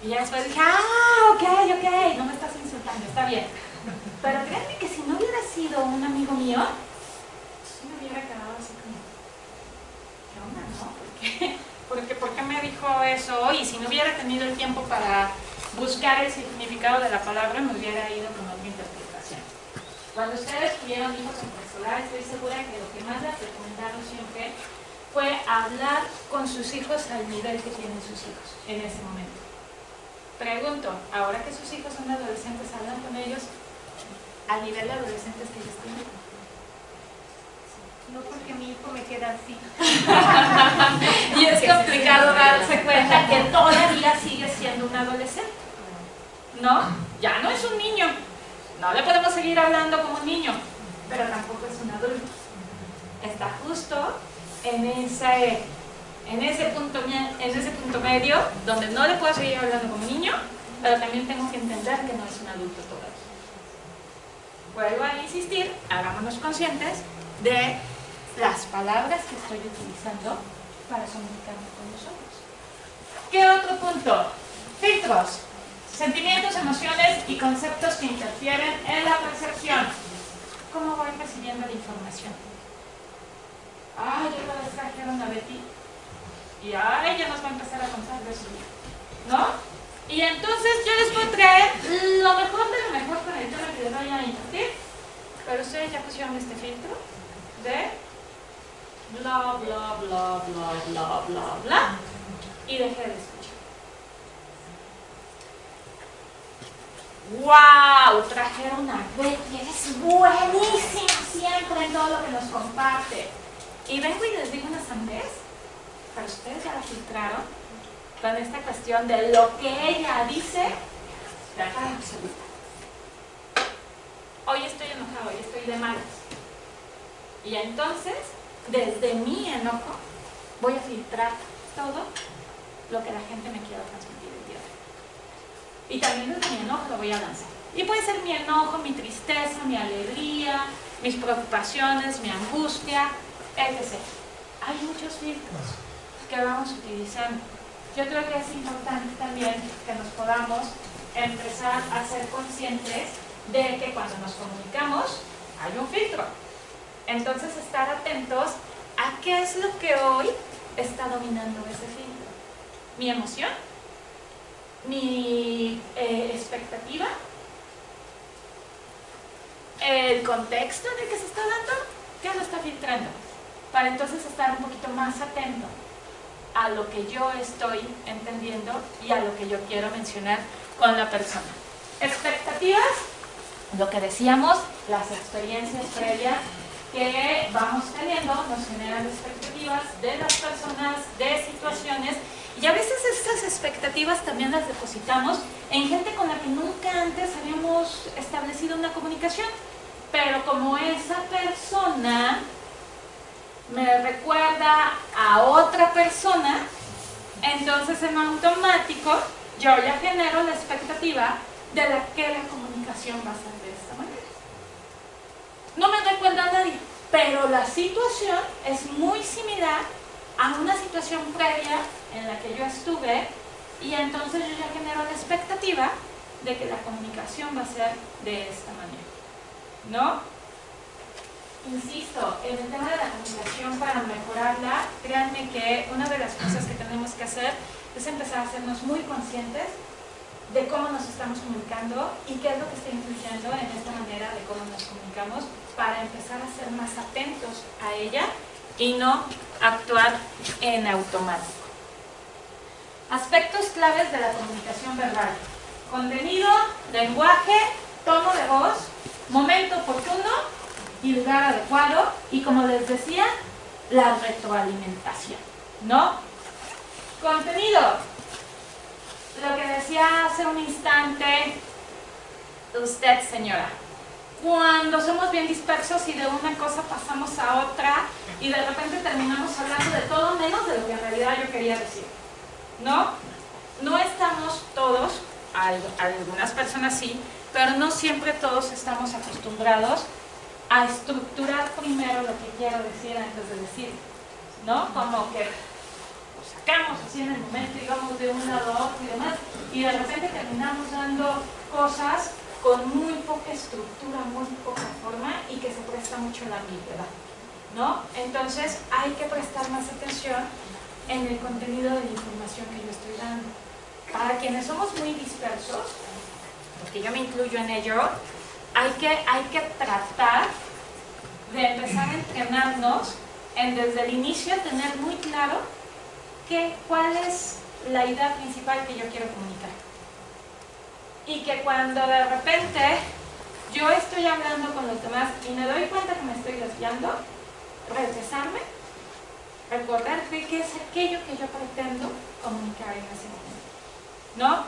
Y ya después dije, ok, no me estás insultando, está bien. Pero créanme que si no hubiera sido un amigo mío, sí me hubiera quedado así como, ¿qué onda, no? ¿Por qué me dijo eso? Y si no hubiera tenido el tiempo para buscar el significado de la palabra, me hubiera ido con otra interpretación. Cuando ustedes tuvieron hijos en preescolar, estoy segura que lo que más les recomendaron siempre fue hablar con sus hijos al nivel que tienen sus hijos en ese momento. Pregunto, ahora que sus hijos son adolescentes, ¿hablan con ellos al nivel de adolescentes que ellos tienen. No porque mi hijo me queda así. Y es complicado darse cuenta que todavía sigue siendo un adolescente. ¿No? Ya no es un niño. No le podemos seguir hablando como un niño, pero tampoco es un adulto. Está justo en ese punto medio donde no le puedo seguir hablando como niño, pero también tengo que entender que no es un adulto todavía. Vuelvo a insistir, hagámonos conscientes de las palabras que estoy utilizando para comunicarme con nosotros. ¿Qué otro punto? Filtros. Sentimientos, emociones y conceptos que interfieren en la percepción. ¿Cómo voy recibiendo la información? Ay, ya lo trajeron a Betty. Y ay, ya nos va a empezar a contar de su vida, ¿no? Y entonces yo les puedo traer lo mejor de lo mejor con el tema que les voy a impartir, pero ustedes ya pusieron este filtro de bla, bla, bla, bla, bla, bla, bla, y dejé de escuchar. ¡Wow! Trajeron a Betty, es buenísima siempre en todo lo que nos comparte. Y vengo y les digo una sandez, pero ustedes ya la filtraron con esta cuestión de lo que ella dice, verdad absoluta. Hoy estoy enojado, hoy estoy de malas. Y entonces, desde mi enojo, voy a filtrar todo lo que la gente me quiera transmitir el día de hoy. Y también desde mi enojo lo voy a lanzar. Y puede ser mi enojo, mi tristeza, mi alegría, mis preocupaciones, mi angustia, etc. Hay muchos filtros que vamos utilizando. Yo creo que es importante también que nos podamos empezar a ser conscientes de que cuando nos comunicamos hay un filtro. Entonces estar atentos a qué es lo que hoy está dominando ese filtro. Mi emoción, mi expectativa, el contexto en el que se está dando, ¿qué lo está filtrando? Para entonces estar un poquito más atento a lo que yo estoy entendiendo y a lo que yo quiero mencionar con la persona. Expectativas, lo que decíamos, las experiencias previas que vamos teniendo nos generan expectativas de las personas, de situaciones, y a veces estas expectativas también las depositamos en gente con la que nunca antes habíamos establecido una comunicación, pero como esa persona me recuerda a otra persona, entonces en automático yo ya genero la expectativa de que la comunicación va a ser de esta manera. No me recuerda a nadie, pero la situación es muy similar a una situación previa en la que yo estuve, y entonces yo ya genero la expectativa de que la comunicación va a ser de esta manera, ¿no? Insisto, en el tema de la comunicación, para mejorarla, créanme que una de las cosas que tenemos que hacer es empezar a hacernos muy conscientes de cómo nos estamos comunicando y qué es lo que está influyendo en esta manera de cómo nos comunicamos, para empezar a ser más atentos a ella y no actuar en automático. Aspectos claves de la comunicación verbal: contenido, lenguaje, tono de voz, momento oportuno y lugar adecuado, y como les decía, la retroalimentación, ¿no? Contenido, lo que decía hace un instante usted, señora. Cuando somos bien dispersos y de una cosa pasamos a otra y de repente terminamos hablando de todo menos de lo que en realidad yo quería decir, ¿no? No estamos todos, algunas personas sí, pero no siempre todos estamos acostumbrados a estructurar primero lo que quiero decir antes de decir, ¿no? Como que lo sacamos así en el momento, digamos, de un lado a otro y demás, y de repente terminamos dando cosas con muy poca estructura, muy poca forma, y que se presta mucho la ambigüedad, ¿no? Entonces hay que prestar más atención en el contenido de la información que yo estoy dando. Para quienes somos muy dispersos, porque yo me incluyo en ello, hay que tratar de empezar a entrenarnos en desde el inicio tener muy claro cuál es la idea principal que yo quiero comunicar. Y que cuando de repente yo estoy hablando con los demás y me doy cuenta que me estoy desviando, regresarme, recordar qué es aquello que yo pretendo comunicar en ese momento, ¿no?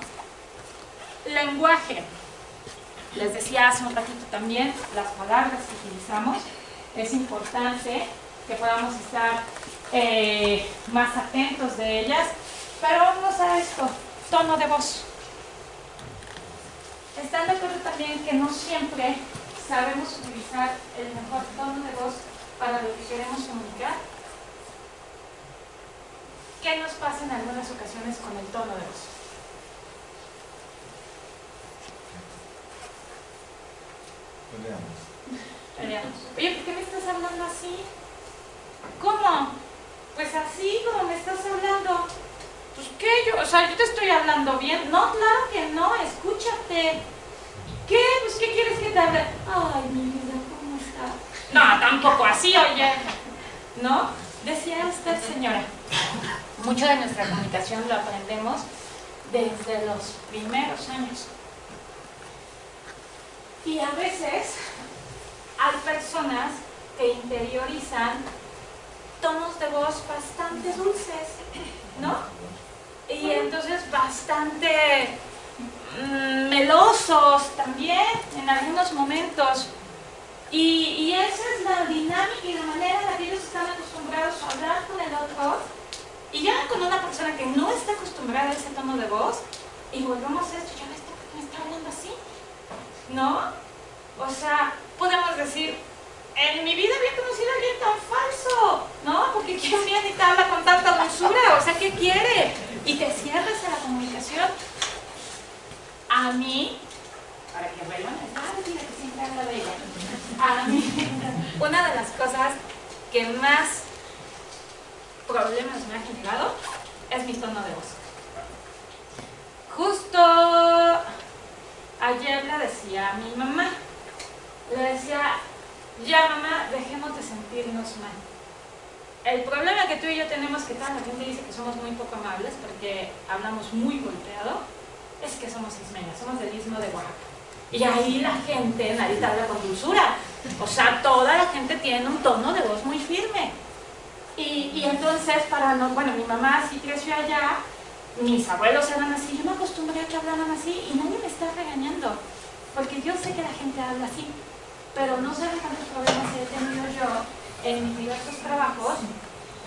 Lenguaje. Les decía hace un ratito también, las palabras que utilizamos, es importante que podamos estar más atentos de ellas, pero vamos a esto, tono de voz. ¿Están de acuerdo también que no siempre sabemos utilizar el mejor tono de voz para lo que queremos comunicar? ¿Qué nos pasa en algunas ocasiones con el tono de voz? Peleamos. Oye, ¿por qué me estás hablando así? ¿Cómo? Pues así como me estás hablando. Pues qué, yo te estoy hablando bien. No, claro que no, escúchate. ¿Qué? Pues ¿qué quieres que te hable? Ay, mi vida, ¿cómo estás? No, tampoco así, oye. ¿No? Decía usted, señora, mucho de nuestra comunicación lo aprendemos desde los primeros años. Y a veces hay personas que interiorizan tonos de voz bastante dulces, ¿no? Y entonces bastante melosos también en algunos momentos. Y esa es la dinámica y la manera en la que ellos están acostumbrados a hablar con el otro. Y ya con una persona que no está acostumbrada a ese tono de voz, y volvemos a esto, ya me está hablando así, ¿no? O sea, podemos decir, en mi vida había conocido a alguien tan falso, ¿no? Porque ¿quién viene y te habla con tanta dulzura? O sea, ¿qué quiere? Y te cierras a la comunicación. A mí, para que vuelvan a estar, que siempre habla de ella. A mí, una de las cosas que más problemas me ha generado es mi tono de voz. Justo ayer le decía a mi mamá, le decía, ya mamá, dejemos de sentirnos mal. El problema que tú y yo tenemos, que toda la gente dice que somos muy poco amables porque hablamos muy golpeado, es que somos ismeñas, somos del istmo de Oaxaca. Y ahí la gente, nadie te habla con dulzura. O sea, toda la gente tiene un tono de voz muy firme. Y entonces, bueno, mi mamá sí creció allá, mis abuelos eran así, yo me acostumbré a que hablaran así y nadie me está regañando. Porque yo sé que la gente habla así, pero no sé cuántos problemas he tenido yo en mis diversos trabajos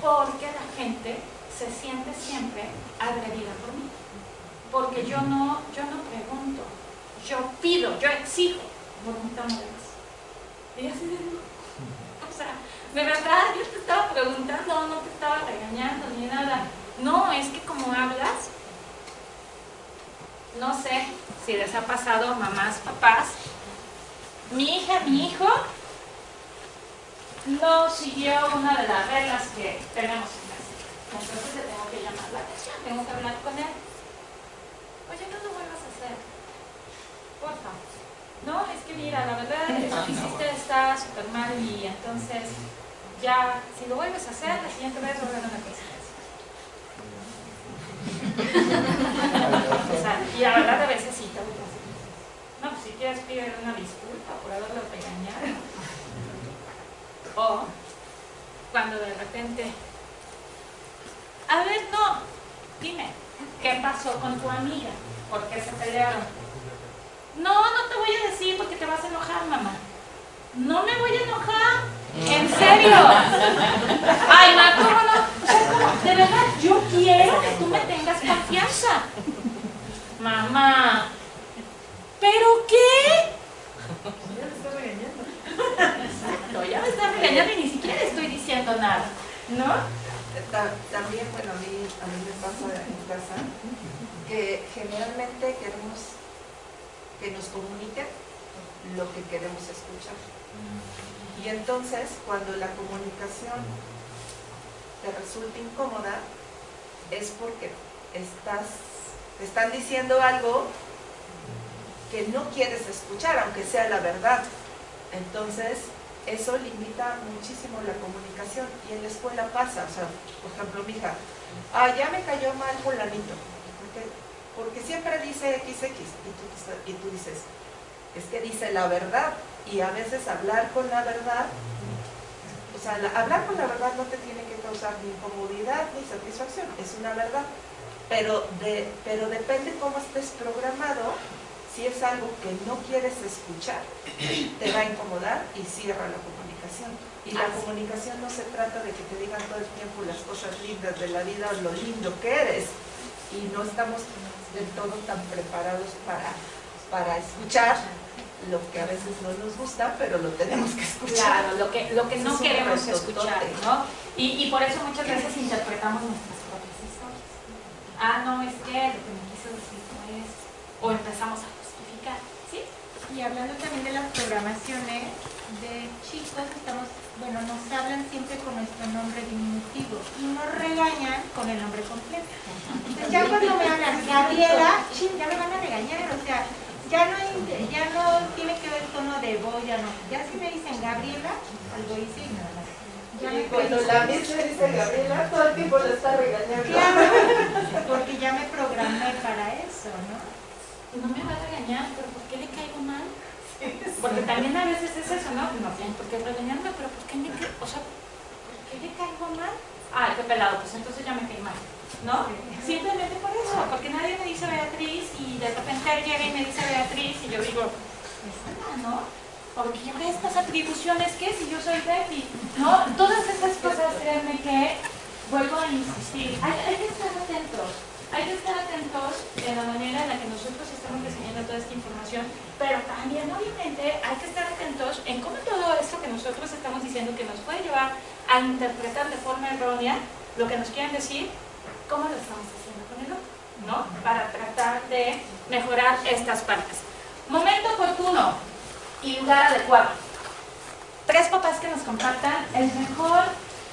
porque la gente se siente siempre agredida por mí. Porque yo no pregunto, yo pido, yo exijo por un tono de voz. Y así de o sea, de verdad, yo te estaba preguntando, no te estaba regañando ni nada. No, es que como hablas, no sé si les ha pasado mamás, papás, mi hija, mi hijo no siguió una de las reglas que tenemos en casa. Entonces le tengo que llamar la atención, tengo que hablar con él. Oye, no lo vuelvas a hacer, porfa. No, es que mira, la verdad, eso que hiciste está súper mal y entonces ya, si lo vuelves a hacer, la siguiente vez volver a una consecuencia. O sea, y la verdad a veces sí te voy a hacer. No, pues si quieres pedir una disculpa por haberlo regañado. O cuando de repente, a ver, no, dime, ¿qué pasó con tu amiga? ¿Por qué se pelearon? No, no te voy a decir porque te vas a enojar, mamá. No me voy a enojar, en serio. Ay, ma, ¿cómo no? O sea, ¿cómo? De verdad, yo quiero que tú me tengas confianza. Mamá, ¿pero qué? Ya me estás regañando. Exacto, ya me estás regañando y ni siquiera estoy diciendo nada, ¿no? También, bueno, a mí me pasa en casa que generalmente queremos que nos comuniquen lo que queremos escuchar. Y entonces, cuando la comunicación te resulta incómoda, es porque te están diciendo algo que no quieres escuchar, aunque sea la verdad. Entonces, eso limita muchísimo la comunicación. Y en la escuela pasa, o sea, por ejemplo, mi hija, ya me cayó mal fulanito, porque siempre dice XX, y tú dices, es que dice la verdad, y a veces hablar con la verdad, o sea, hablar con la verdad no te tiene que causar ni incomodidad ni satisfacción, es una verdad, pero depende cómo estés programado. Si es algo que no quieres escuchar, te va a incomodar y cierra la comunicación. Y la comunicación no se trata de que te digan todo el tiempo las cosas lindas de la vida o lo lindo que eres. Y no estamos del todo tan preparados para escuchar lo que a veces no nos gusta, pero lo tenemos que escuchar. Claro, lo que no queremos escuchar, ¿no? Y por eso muchas veces interpretamos nuestras propias historias. Ah, no, es que lo que me quiso decir no es... O empezamos a justificar, ¿sí? Y hablando también de las programaciones, de chicos nos hablan siempre con nuestro nombre diminutivo y nos regañan con el nombre completo. Entonces ya cuando me hablan Gabriela, ya me van a regañar, o sea, ya no tiene que ver el tono de voz, ya si me dicen Gabriela, algo hice y nada más. Y cuando la misma dice Gabriela, todo el tiempo le está regañando. Claro, porque ya me programé para eso, ¿no? No me va a regañar, pero ¿por qué le caigo mal? Porque también a veces es eso, ¿no? No tienen por qué regañarme, pero ¿por qué ¿por qué le caigo mal? Ah, qué pelado, pues entonces ya me caí mal, ¿no? Simplemente por eso, porque nadie me dice Beatriz y de repente llega y me dice Beatriz y yo digo, ¿no? Porque yo estas atribuciones, ¿qué? Si yo soy Betty, ¿no? Todas esas cosas, créanme que vuelvo a insistir, hay que estar atentos. Hay que estar atentos en la manera en la que nosotros estamos recibiendo toda esta información, pero también obviamente hay que estar atentos en cómo todo esto que nosotros estamos diciendo que nos puede llevar a interpretar de forma errónea lo que nos quieren decir, cómo lo estamos haciendo con el otro, ¿no? Para tratar de mejorar estas partes. Momento oportuno y lugar adecuado. 3 papás que nos compartan el mejor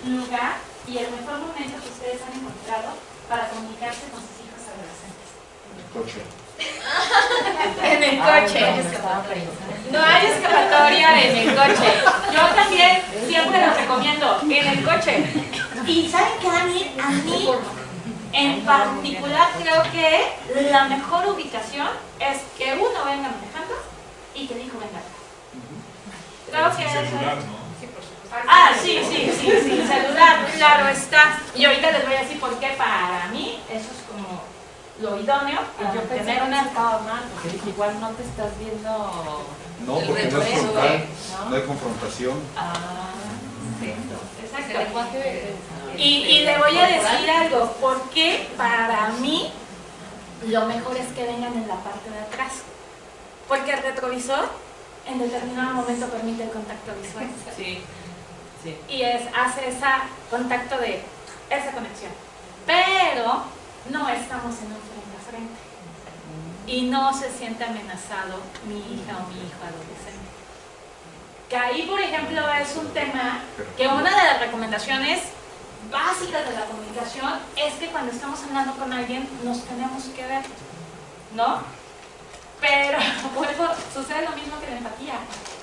lugar y el mejor momento que ustedes han encontrado para comunicarse con sus hijos adolescentes. En el coche. En el coche. No hay escapatoria en el coche. Yo también siempre lo recomiendo, en el coche. Y ¿saben qué, Dani? A mí, en particular, creo que la mejor ubicación es que uno venga manejando y que el hijo venga atrás. Creo que Sin celular, ¿no? Ah, sí, celular, claro está. Y ahorita les voy a decir por qué para mí eso es como lo idóneo. Yo pensé que estaba mal, porque dije, igual no te estás viendo No, el porque no es reflejo, frontal, ¿no? no hay confrontación. Exacto. El lenguaje Y le voy a decir algo, porque para mí lo mejor es que vengan en la parte de atrás. Porque el retrovisor en determinado momento permite el contacto visual. Sí. Y hace ese contacto de esa conexión. Pero no estamos en un frente a frente. Y no se siente amenazado mi hija o mi hijo adolescente. Que ahí, por ejemplo, es un tema que una de las recomendaciones básicas de la comunicación es que cuando estamos hablando con alguien nos tenemos que ver, ¿no? Pero vuelvo, sucede lo mismo que la empatía.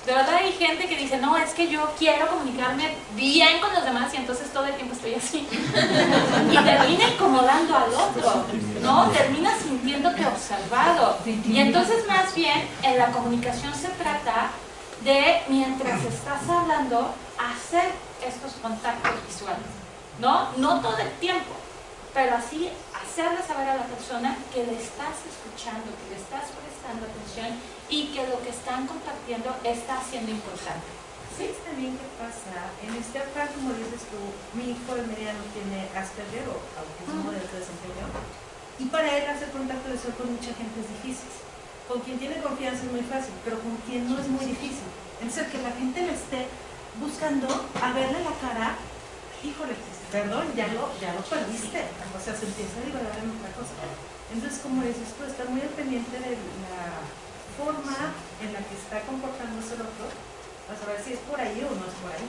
De verdad hay gente que dice, no, es que yo quiero comunicarme bien con los demás y entonces todo el tiempo estoy así. Y termina incomodando al otro, ¿no? Termina sintiéndote observado. Y entonces más bien en la comunicación se trata de, mientras estás hablando, hacer estos contactos visuales, ¿no? No todo el tiempo, pero así hacerle saber a la persona que le estás escuchando, que le estás prestando atención y que lo que están compartiendo está siendo importante. ¿Sí? También qué pasa, en este parte, como dices tú, mi hijo de mediano tiene Asperger o autismo de alto desempeño, y para él hacer contacto visual con mucha gente es difícil. Con quien tiene confianza es muy fácil, pero con quien no es muy difícil. Entonces, que la gente le esté buscando a verle la cara, híjole, perdón, ya lo perdiste. O sea, se empieza a divagar en otra cosa. Entonces, como dices tú, estar muy al pendiente de la forma en la que está comportándose el otro, para saber si es por ahí o no es por ahí.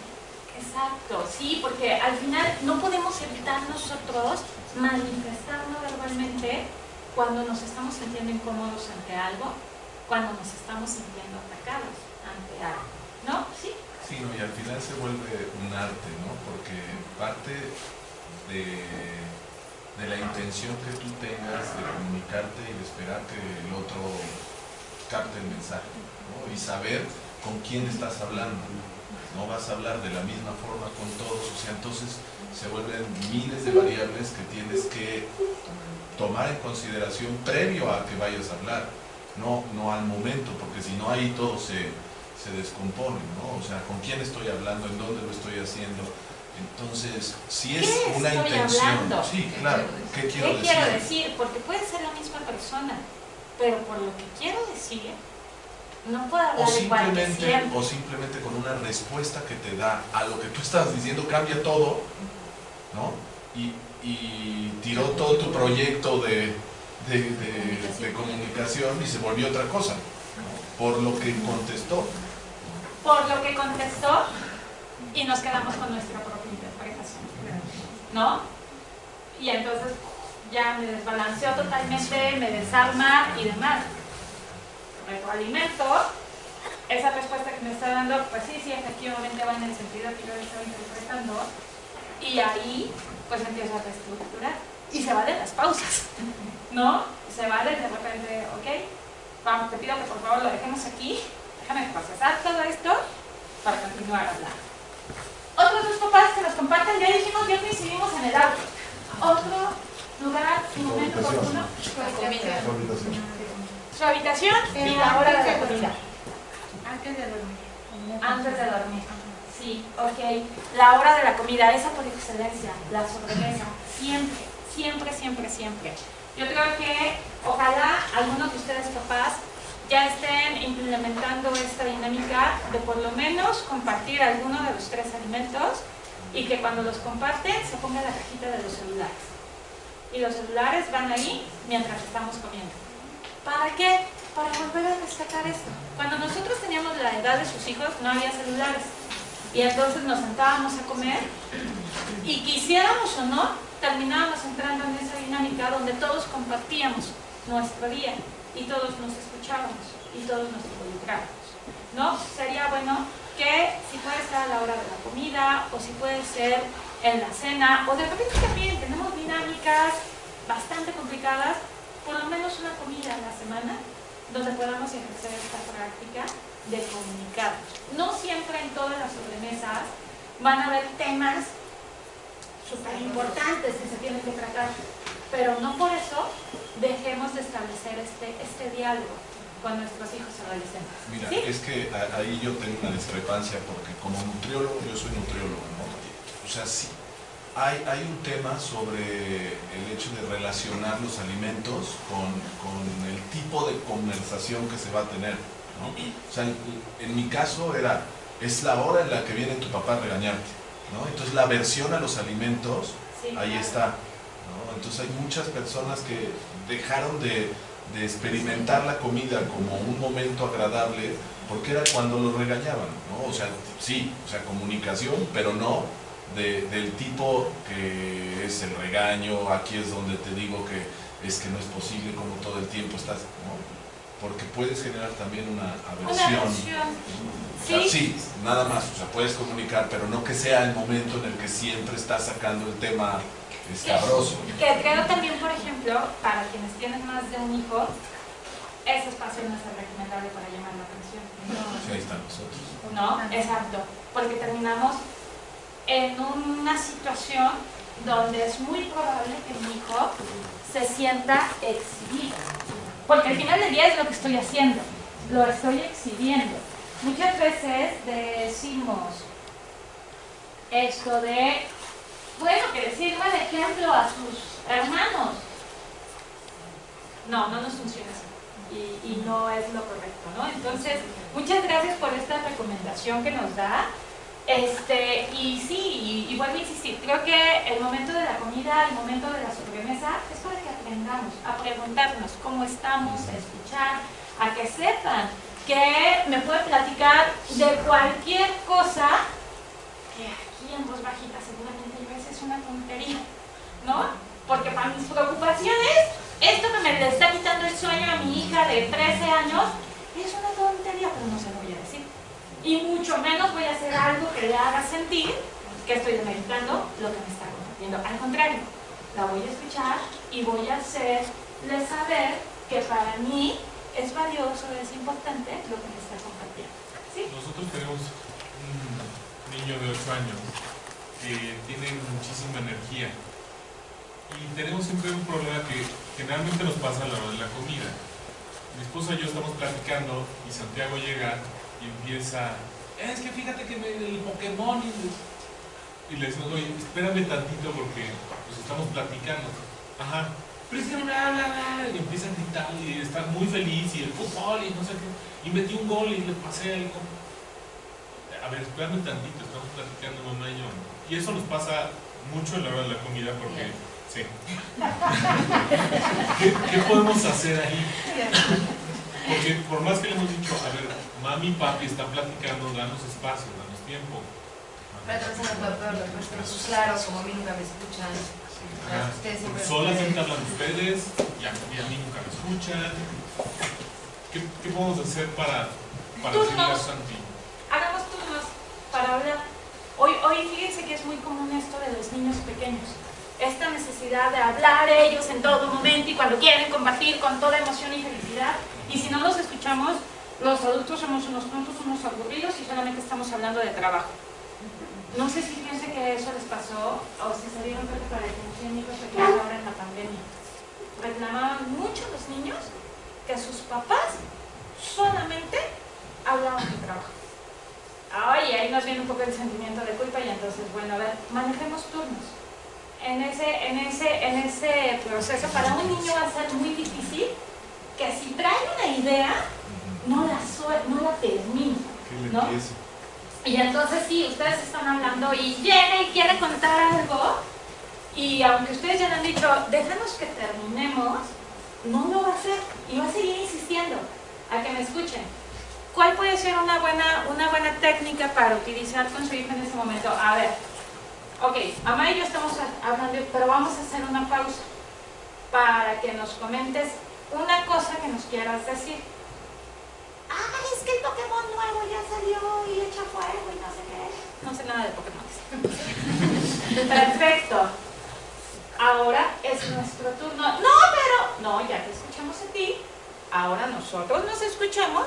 Exacto, sí, porque al final no podemos evitar nosotros manifestarnos verbalmente cuando nos estamos sintiendo incómodos ante algo, cuando nos estamos sintiendo atacados ante algo, ¿no? Sí. Sí, no, y al final se vuelve un arte, ¿no? Porque parte de la intención que tú tengas de comunicarte y de esperar que el otro capte el mensaje, ¿no? Y saber con quién estás hablando. No vas a hablar de la misma forma con todos, o sea, entonces se vuelven miles de variables que tienes que tomar en consideración previo a que vayas a hablar, no al momento, porque si no ahí todo se descompone, ¿no? O sea, ¿con quién estoy hablando? ¿En dónde lo estoy haciendo? Entonces, si es una intención, hablando? sí, claro, ¿qué quiero decir? Porque puede ser la misma persona, pero por lo que quiero decir, no puedo hablar igual que siempre. O simplemente con una respuesta que te da a lo que tú estabas diciendo cambia todo, ¿no? Y tiró todo tu proyecto de comunicación y se volvió otra cosa, ¿no? Por lo que contestó. Por lo que contestó y nos quedamos con nuestra propia interpretación, ¿no? Y entonces ya me desbalanceó totalmente, me desarma y demás. Retroalimento, esa respuesta que me está dando, pues sí, efectivamente va en el sentido que yo estaba interpretando, y ahí pues empiezo a reestructurar y se valen las pausas, ¿no? Se vale de repente, ok, vamos, te pido que por favor lo dejemos aquí, déjame procesar todo esto para continuar hablando. Otros dos papás que nos comparten, ya dijimos, ya coincidimos en el auto. Otro lugar y momento oportuno, su habitación y la hora de la comida. Antes de dormir. Antes de dormir. Sí, ok. La hora de la comida, esa por excelencia, la sobremesa. Siempre, siempre, siempre, siempre. Yo creo que ojalá algunos de ustedes papás ya estén implementando esta dinámica de por lo menos compartir alguno de los 3 alimentos y que cuando los comparten se ponga la cajita de los celulares. Y los celulares van ahí mientras estamos comiendo. ¿Para qué? Para volver a rescatar esto. Cuando nosotros teníamos la edad de sus hijos no había celulares. Y entonces nos sentábamos a comer y quisiéramos o no, terminábamos entrando en esa dinámica donde todos compartíamos nuestro día y todos nos escuchábamos y todos nos involucrábamos, ¿no? Sería bueno que si puede ser a la hora de la comida o si puede ser en la cena o de repente también tenemos dinámicas bastante complicadas, por lo menos una comida a la semana donde podamos ejercer esta práctica de comunicarnos. No siempre en todas las sobremesas van a haber temas súper importantes que se tienen que tratar, pero no por eso dejemos de establecer este diálogo con nuestros hijos adolescentes. Mira, ¿sí? es que ahí yo tengo una discrepancia porque como nutriólogo, yo soy nutriólogo, ¿no? O sea, sí, hay un tema sobre el hecho de relacionar los alimentos con el tipo de conversación que se va a tener, ¿no? O sea, en mi caso es la hora en la que viene tu papá a regañarte, ¿no? Entonces la aversión a los alimentos, sí, ahí claro, está, ¿no? Entonces hay muchas personas que dejaron de experimentar la comida como un momento agradable porque era cuando los regañaban, ¿no? O sea, sí, o sea, comunicación, pero no del tipo que es el regaño. Aquí es donde te digo que es que no es posible como todo el tiempo estás, ¿no? Porque puedes generar también una aversión. O sea, sí, nada más, o sea, puedes comunicar, pero no que sea el momento en el que siempre estás sacando el tema escabroso. Que creo también, por ejemplo, para quienes tienen más de un hijo, ese espacio no es el recomendable para llamar la atención. No. Sí, ahí están nosotros. No, exacto, porque terminamos en una situación donde es muy probable que mi hijo se sienta exhibido. Porque al final del día es lo que estoy haciendo, lo estoy exhibiendo. Muchas veces decimos esto de, bueno, que le sirva de ejemplo a sus hermanos. No nos funciona así y no es lo correcto, ¿no? Entonces, muchas gracias por esta recomendación que nos da. Y sí, y vuelvo a insistir, creo que el momento de la comida, el momento de la sobremesa es para que aprendamos a preguntarnos cómo estamos, a escuchar, a que sepan que me pueden platicar de cualquier cosa que aquí en voz bajita seguramente a veces es una tontería, ¿no? Porque para mis preocupaciones, esto que me le está quitando el sueño a mi hija de 13 años es una tontería, pero no se lo voy a decir. Y mucho menos voy a hacer algo que le haga sentir que estoy demeritando lo que me está compartiendo. Al contrario, la voy a escuchar y voy a hacerle saber que para mí es valioso, es importante lo que me está compartiendo. ¿Sí? Nosotros tenemos un niño de 8 años que tiene muchísima energía y tenemos siempre un problema que generalmente nos pasa a la hora de la comida. Mi esposa y yo estamos platicando y Santiago llega y empieza, es que fíjate que el Pokémon y le decimos, oye, espérame tantito porque pues estamos platicando. Ajá, pero es que bla, bla, bla, y empieza a gritar y está muy feliz y el fútbol y no sé qué, y metí un gol y le pasé algo. A ver, espérame tantito, estamos platicando mamá y yo. Y eso nos pasa mucho en la hora de la comida porque, sí. ¿Qué podemos hacer ahí? Porque por más que le hemos dicho, a ver, mami y papi están platicando, danos espacio, danos tiempo. Pero también se me puede peor, los claro, como a mí nunca me escuchan. Ustedes siempre Solamente hablan ustedes y a mí nunca me escuchan. ¿Qué podemos hacer para decirle a Santi? Hagamos turnos para hablar. Hoy fíjense que es muy común esto de los niños pequeños. Esta necesidad de hablar ellos en todo momento y cuando quieren compartir con toda emoción y felicidad. Y si no los escuchamos, los adultos somos unos tontos, unos aburridos y solamente estamos hablando de trabajo. No sé si piensan que eso les pasó o si se dieron cuenta para que tienen hijos pequeños ahora en la pandemia. Reclamaban mucho los niños que sus papás solamente hablaban de trabajo. Ay, ahí nos viene un poco el sentimiento de culpa y entonces, bueno, a ver, manejemos turnos. En ese proceso para un niño va a ser muy difícil que si trae una idea, no la termine, ¿no? Y entonces sí, ustedes están hablando y llega y quiere contar algo y aunque ustedes ya le han dicho, déjanos que terminemos, no lo va a hacer y va a seguir insistiendo a que me escuchen. ¿Cuál puede ser una buena técnica para utilizar con su hijo en ese momento? A ver, ok, mamá y yo estamos hablando, pero vamos a hacer una pausa para que nos comentes una cosa que nos quieras decir. Ah, es que el Pokémon nuevo ya salió y echa fuego y no sé qué. No sé nada de Pokémon. Perfecto. Ahora es nuestro turno. No, ya te escuchamos a ti. Ahora nosotros nos escuchamos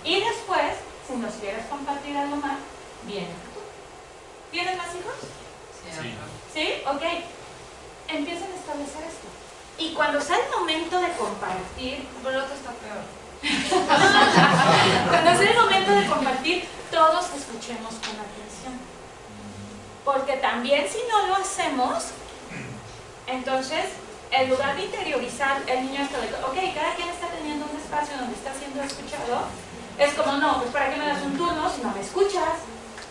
y después, si nos quieres compartir algo más, viene tú. ¿Tienes más hijos? Sí. ¿Sí? Ok. Empiecen a establecer esto. Y cuando sea el momento de compartir, pero el otro está peor. Cuando sea el momento de compartir, todos escuchemos con atención. Porque también si no lo hacemos, entonces, en lugar de interiorizar, el niño está de, ok, cada quien está teniendo un espacio donde está siendo escuchado, es como, no, pues ¿para qué me das un turno si no me escuchas?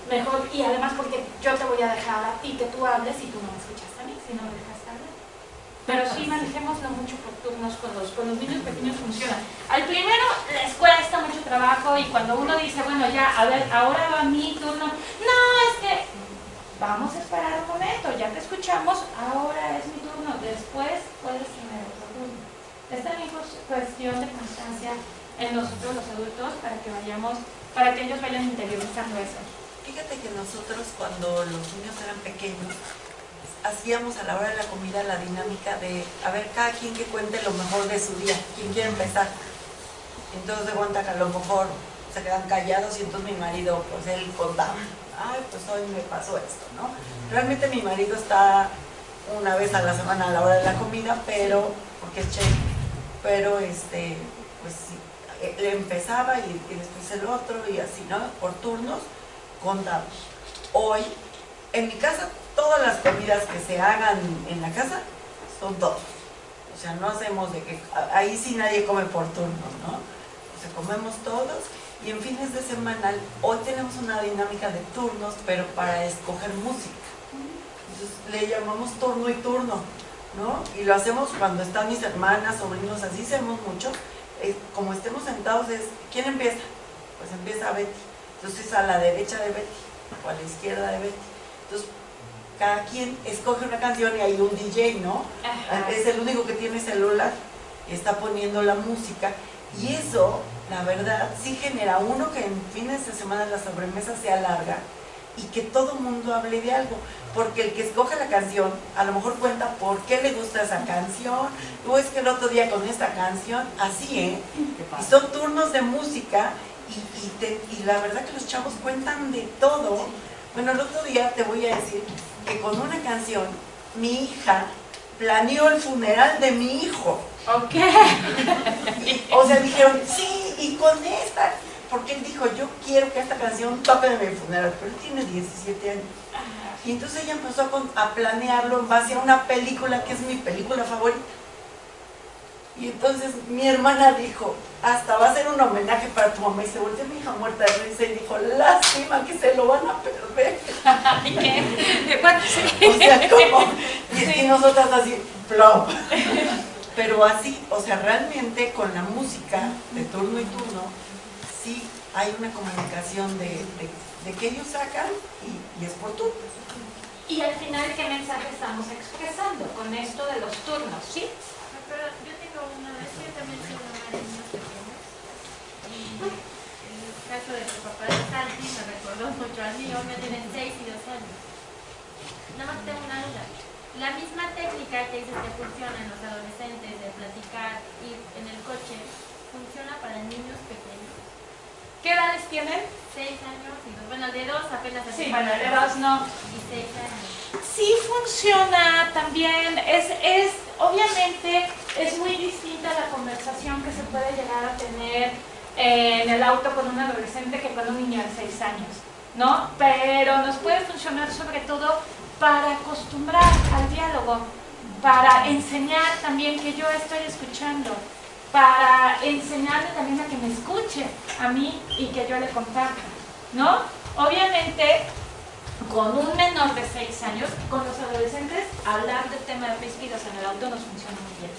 Mejor, y además porque yo te voy a dejar a ti que tú hables y tú no me escuchas a mí, si no me dejas hablar. Pero sí, manejémoslo mucho por turnos, con los niños pequeños funciona. Al primero les cuesta mucho trabajo y cuando uno dice, bueno, ya, a ver, ahora va mi turno, no, es que vamos a esperar un momento, ya te escuchamos, ahora es mi turno, después puedes tener otro turno. Es también cuestión de constancia en nosotros los adultos para que ellos vayan interiorizando eso. Fíjate que nosotros cuando los niños eran pequeños hacíamos a la hora de la comida la dinámica de, a ver, cada quien que cuente lo mejor de su día, ¿quién quiere empezar? Entonces de cuenta que a lo mejor se quedan callados y entonces mi marido, pues él contaba, ay, pues hoy me pasó esto, ¿no? Realmente mi marido está una vez a la semana a la hora de la comida, pero, porque es chef, pero pues sí, le empezaba y después el otro y así, ¿no? Por turnos contamos. Hoy, en mi casa, todas las comidas que se hagan en la casa son todos. O sea, no hacemos de que, ahí sí nadie come por turnos, ¿no? O sea, comemos todos y en fines de semana, hoy tenemos una dinámica de turnos, pero para escoger música. Entonces le llamamos turno y turno, ¿no? Y lo hacemos cuando están mis hermanas, sobrinos, así hacemos mucho. Como estemos sentados es, ¿quién empieza? Pues empieza Betty. Entonces a la derecha de Betty o a la izquierda de Betty. Entonces cada quien escoge una canción y hay un DJ, ¿no? Ajá. Es el único que tiene celular y está poniendo la música. Y eso, la verdad, sí genera uno que en fines de semana la sobremesa sea larga y que todo mundo hable de algo, porque el que escoge la canción a lo mejor cuenta por qué le gusta esa canción, o es que el otro día con esta canción, así, y son turnos de música y la verdad que los chavos cuentan de todo. Bueno, el otro día te voy a decir que con una canción mi hija planeó el funeral de mi hijo. Ok. O sea, dijeron, sí, y con esta, porque él dijo, yo quiero que esta canción toque de mi funeral, pero él tiene 17 años. Y entonces ella empezó a planearlo en base a una película que es mi película favorita. Y entonces mi hermana dijo, hasta va a ser un homenaje para tu mamá. Y se volteó mi hija muerta de risa y dijo, lástima que se lo van a perder. O sea, como, y nosotras así, plop. Pero así, o sea, realmente con la música de turno y turno, sí hay una comunicación de que ellos sacan y es por turno. Y al final, ¿qué mensaje estamos expresando con esto de los turnos? ¿Sí? Pero yo tengo una vez que yo también soy mamá de niños pequeños. Y el caso de tu papá de Santi me recordó mucho al mío, me tienen 6 y 2 años. Nada más tengo una duda. La misma técnica que dices que funciona en los adolescentes de platicar, ir en el coche, ¿funciona para niños pequeños? ¿Qué edades tienen? 6 años y 2. Bueno, de 2 apenas así. Sí, bueno, de 2 no. Y 6 años. Sí funciona también, obviamente es muy distinta la conversación que se puede llegar a tener en el auto con un adolescente que con un niño de 6 años, ¿no? Pero nos puede funcionar sobre todo para acostumbrar al diálogo, para enseñar también que yo estoy escuchando, para enseñarle también a que me escuche a mí y que yo le comparta, ¿no? Obviamente, con un menor de 6 años, con los adolescentes, hablar del tema de ríspidos en el auto nos funciona muy bien.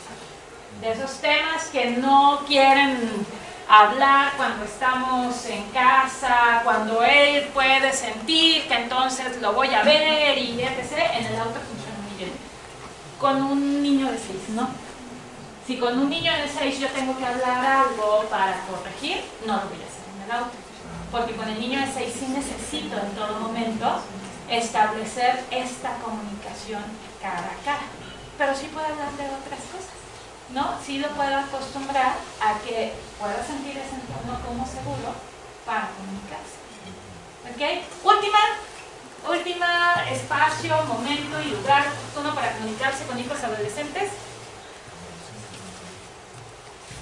De esos temas que no quieren hablar cuando estamos en casa, cuando él puede sentir que entonces lo voy a ver y etc., en el auto funciona muy bien. Con un niño de 6, ¿no? Si con un niño de 6 yo tengo que hablar algo para corregir, no lo voy a hacer en el auto. Porque con el niño de 6 sí necesito en todo momento establecer esta comunicación cara a cara. Pero sí puedo hablar de otras cosas, ¿no? Sí lo puedo acostumbrar a que pueda sentir ese entorno como seguro para comunicarse. ¿Ok? Última espacio, momento y lugar oportuno para comunicarse con hijos adolescentes.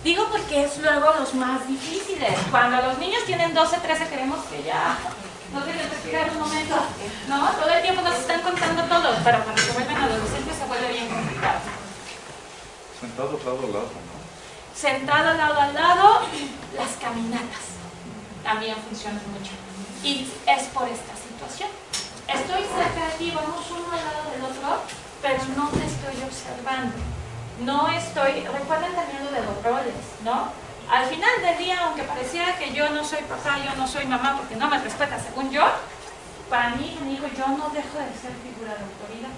Digo porque es luego los más difíciles. Cuando los niños tienen 12, 13 queremos que ya nos dejen respirar un momento, ¿no? Todo el tiempo nos están contando todo, pero cuando se vuelven adolescentes se vuelve bien complicado. Sentado lado a lado, ¿no? Sentado lado a lado, las caminatas también funcionan mucho. Y es por esta situación. Estoy cerca de ti, vamos uno al lado del otro, pero no te estoy observando. No estoy, recuerden también lo de los roles, ¿no? Al final del día, aunque pareciera que yo no soy papá, yo no soy mamá porque no me respeta según yo, para mí, mi hijo, yo no dejo de ser figura de autoridad.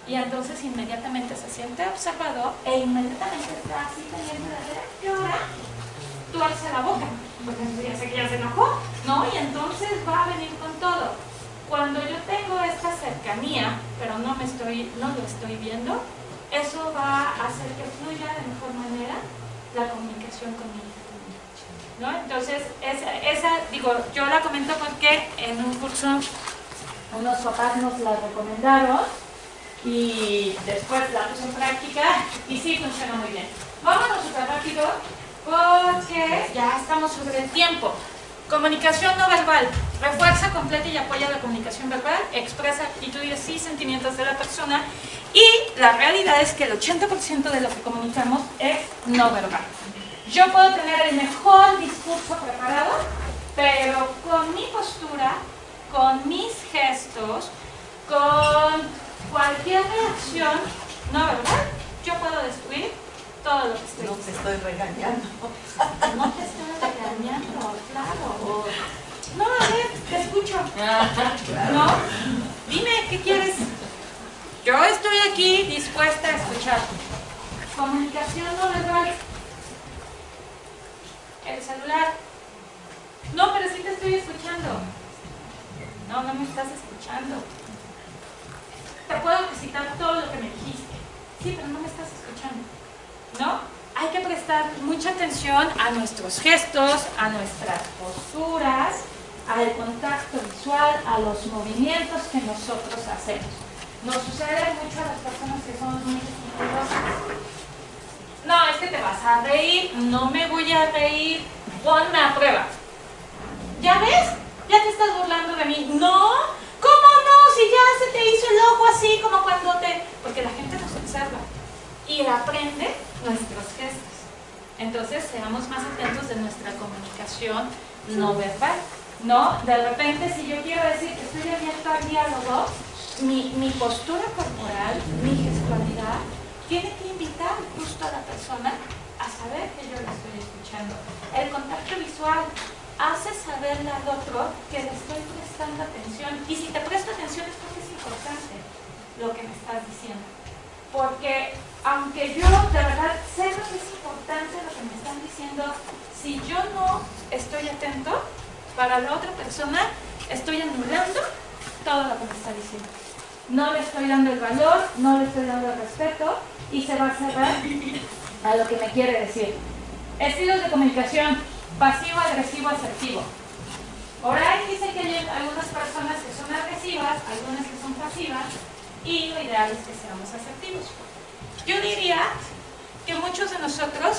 Y entonces inmediatamente se siente observado e inmediatamente está así pendiente de hacer, ¿qué hora? Tuerce la boca, porque ya sé que ya se enojó, ¿no? Y entonces va a venir con todo. Cuando yo tengo esta cercanía, pero no lo estoy viendo, eso va a hacer que fluya de mejor manera la comunicación con mi hija, ¿no? Entonces, yo la comento porque en un curso unos papás nos la recomendaron y después la puse en práctica y sí funciona muy bien. Vámonos súper rápido porque ya estamos sobre el tiempo. Comunicación no verbal. Refuerza, completa y apoya la comunicación verbal, expresa actitudes y sentimientos de la persona y la realidad es que el 80% de lo que comunicamos es no verbal. Yo puedo tener el mejor discurso preparado, pero con mi postura, con mis gestos, con cualquier reacción no verbal, yo puedo destruir todo lo que estoy diciendo. No te estoy regañando. No te estoy regañando, claro. No, a ver, te escucho. No, dime, ¿qué quieres? Yo estoy aquí dispuesta a escuchar. Comunicación no verbal. El celular. No, pero sí te estoy escuchando. no me estás escuchando. Te puedo recitar todo lo que me dijiste, sí, pero no me estás escuchando, ¿no? Hay que prestar mucha atención a nuestros gestos, a nuestras posturas, al contacto visual, a los movimientos que nosotros hacemos. Nos sucede mucho a las personas que somos muy gesticulosas. No, es que te vas a reír, no me voy a reír, ponme a prueba. ¿Ya ves? Ya te estás burlando de mí. No, ¿cómo no? Si ya se te hizo el ojo así como cuando te... Porque la gente nos observa y aprende nuestros gestos. Entonces, seamos más atentos de nuestra comunicación no verbal. No, de repente, si yo quiero decir que estoy abierto al diálogo, mi postura corporal, mi gestualidad, tiene que invitar justo a la persona a saber que yo le estoy escuchando. El contacto visual hace saberle al otro que le estoy prestando atención. Y si te presto atención es porque es importante lo que me estás diciendo. Porque aunque yo de verdad sé lo que es importante lo que me están diciendo, si yo no estoy atento, para la otra persona estoy anulando todo lo que me está diciendo. No le estoy dando el valor, no le estoy dando el respeto y se va a cerrar a lo que me quiere decir. Estilos de comunicación: pasivo, agresivo, asertivo. Por ahí dice que hay algunas personas que son agresivas, algunas que son pasivas, y lo ideal es que seamos asertivos. Yo diría que muchos de nosotros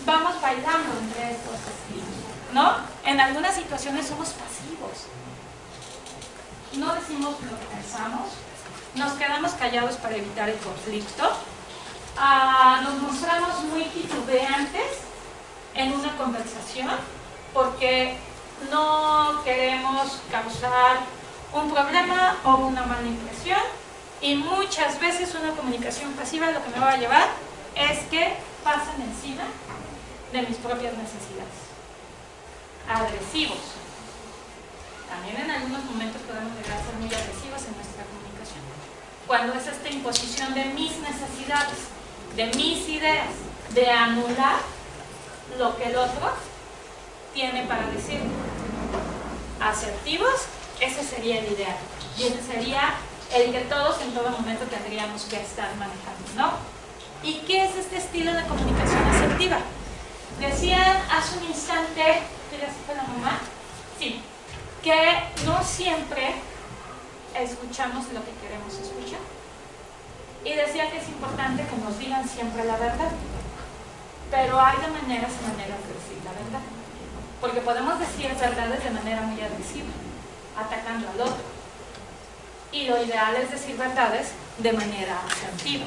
vamos bailando entre estos estilos, ¿no? En algunas situaciones somos pasivos. No decimos lo que pensamos, nos quedamos callados para evitar el conflicto, nos mostramos muy titubeantes en una conversación porque no queremos causar un problema o una mala impresión, y muchas veces una comunicación pasiva lo que me va a llevar es que pasen encima de mis propias necesidades. Agresivos. También en algunos momentos podemos llegar a ser muy agresivos en nuestra comunicación. Cuando es esta imposición de mis necesidades, de mis ideas, de anular lo que el otro tiene para decir. Asertivos, ese sería el ideal. Y ese sería el que todos en todo momento tendríamos que estar manejando, ¿no? ¿Y qué es este estilo de comunicación asertiva? Decían hace un instante, ¿qué ya se fue la mamá? Sí, que no siempre escuchamos lo que queremos escuchar. Y decía que es importante que nos digan siempre la verdad. Pero hay de maneras y maneras de decir la verdad. Porque podemos decir verdades de manera muy agresiva, atacando al otro. Y lo ideal es decir verdades de manera asertiva.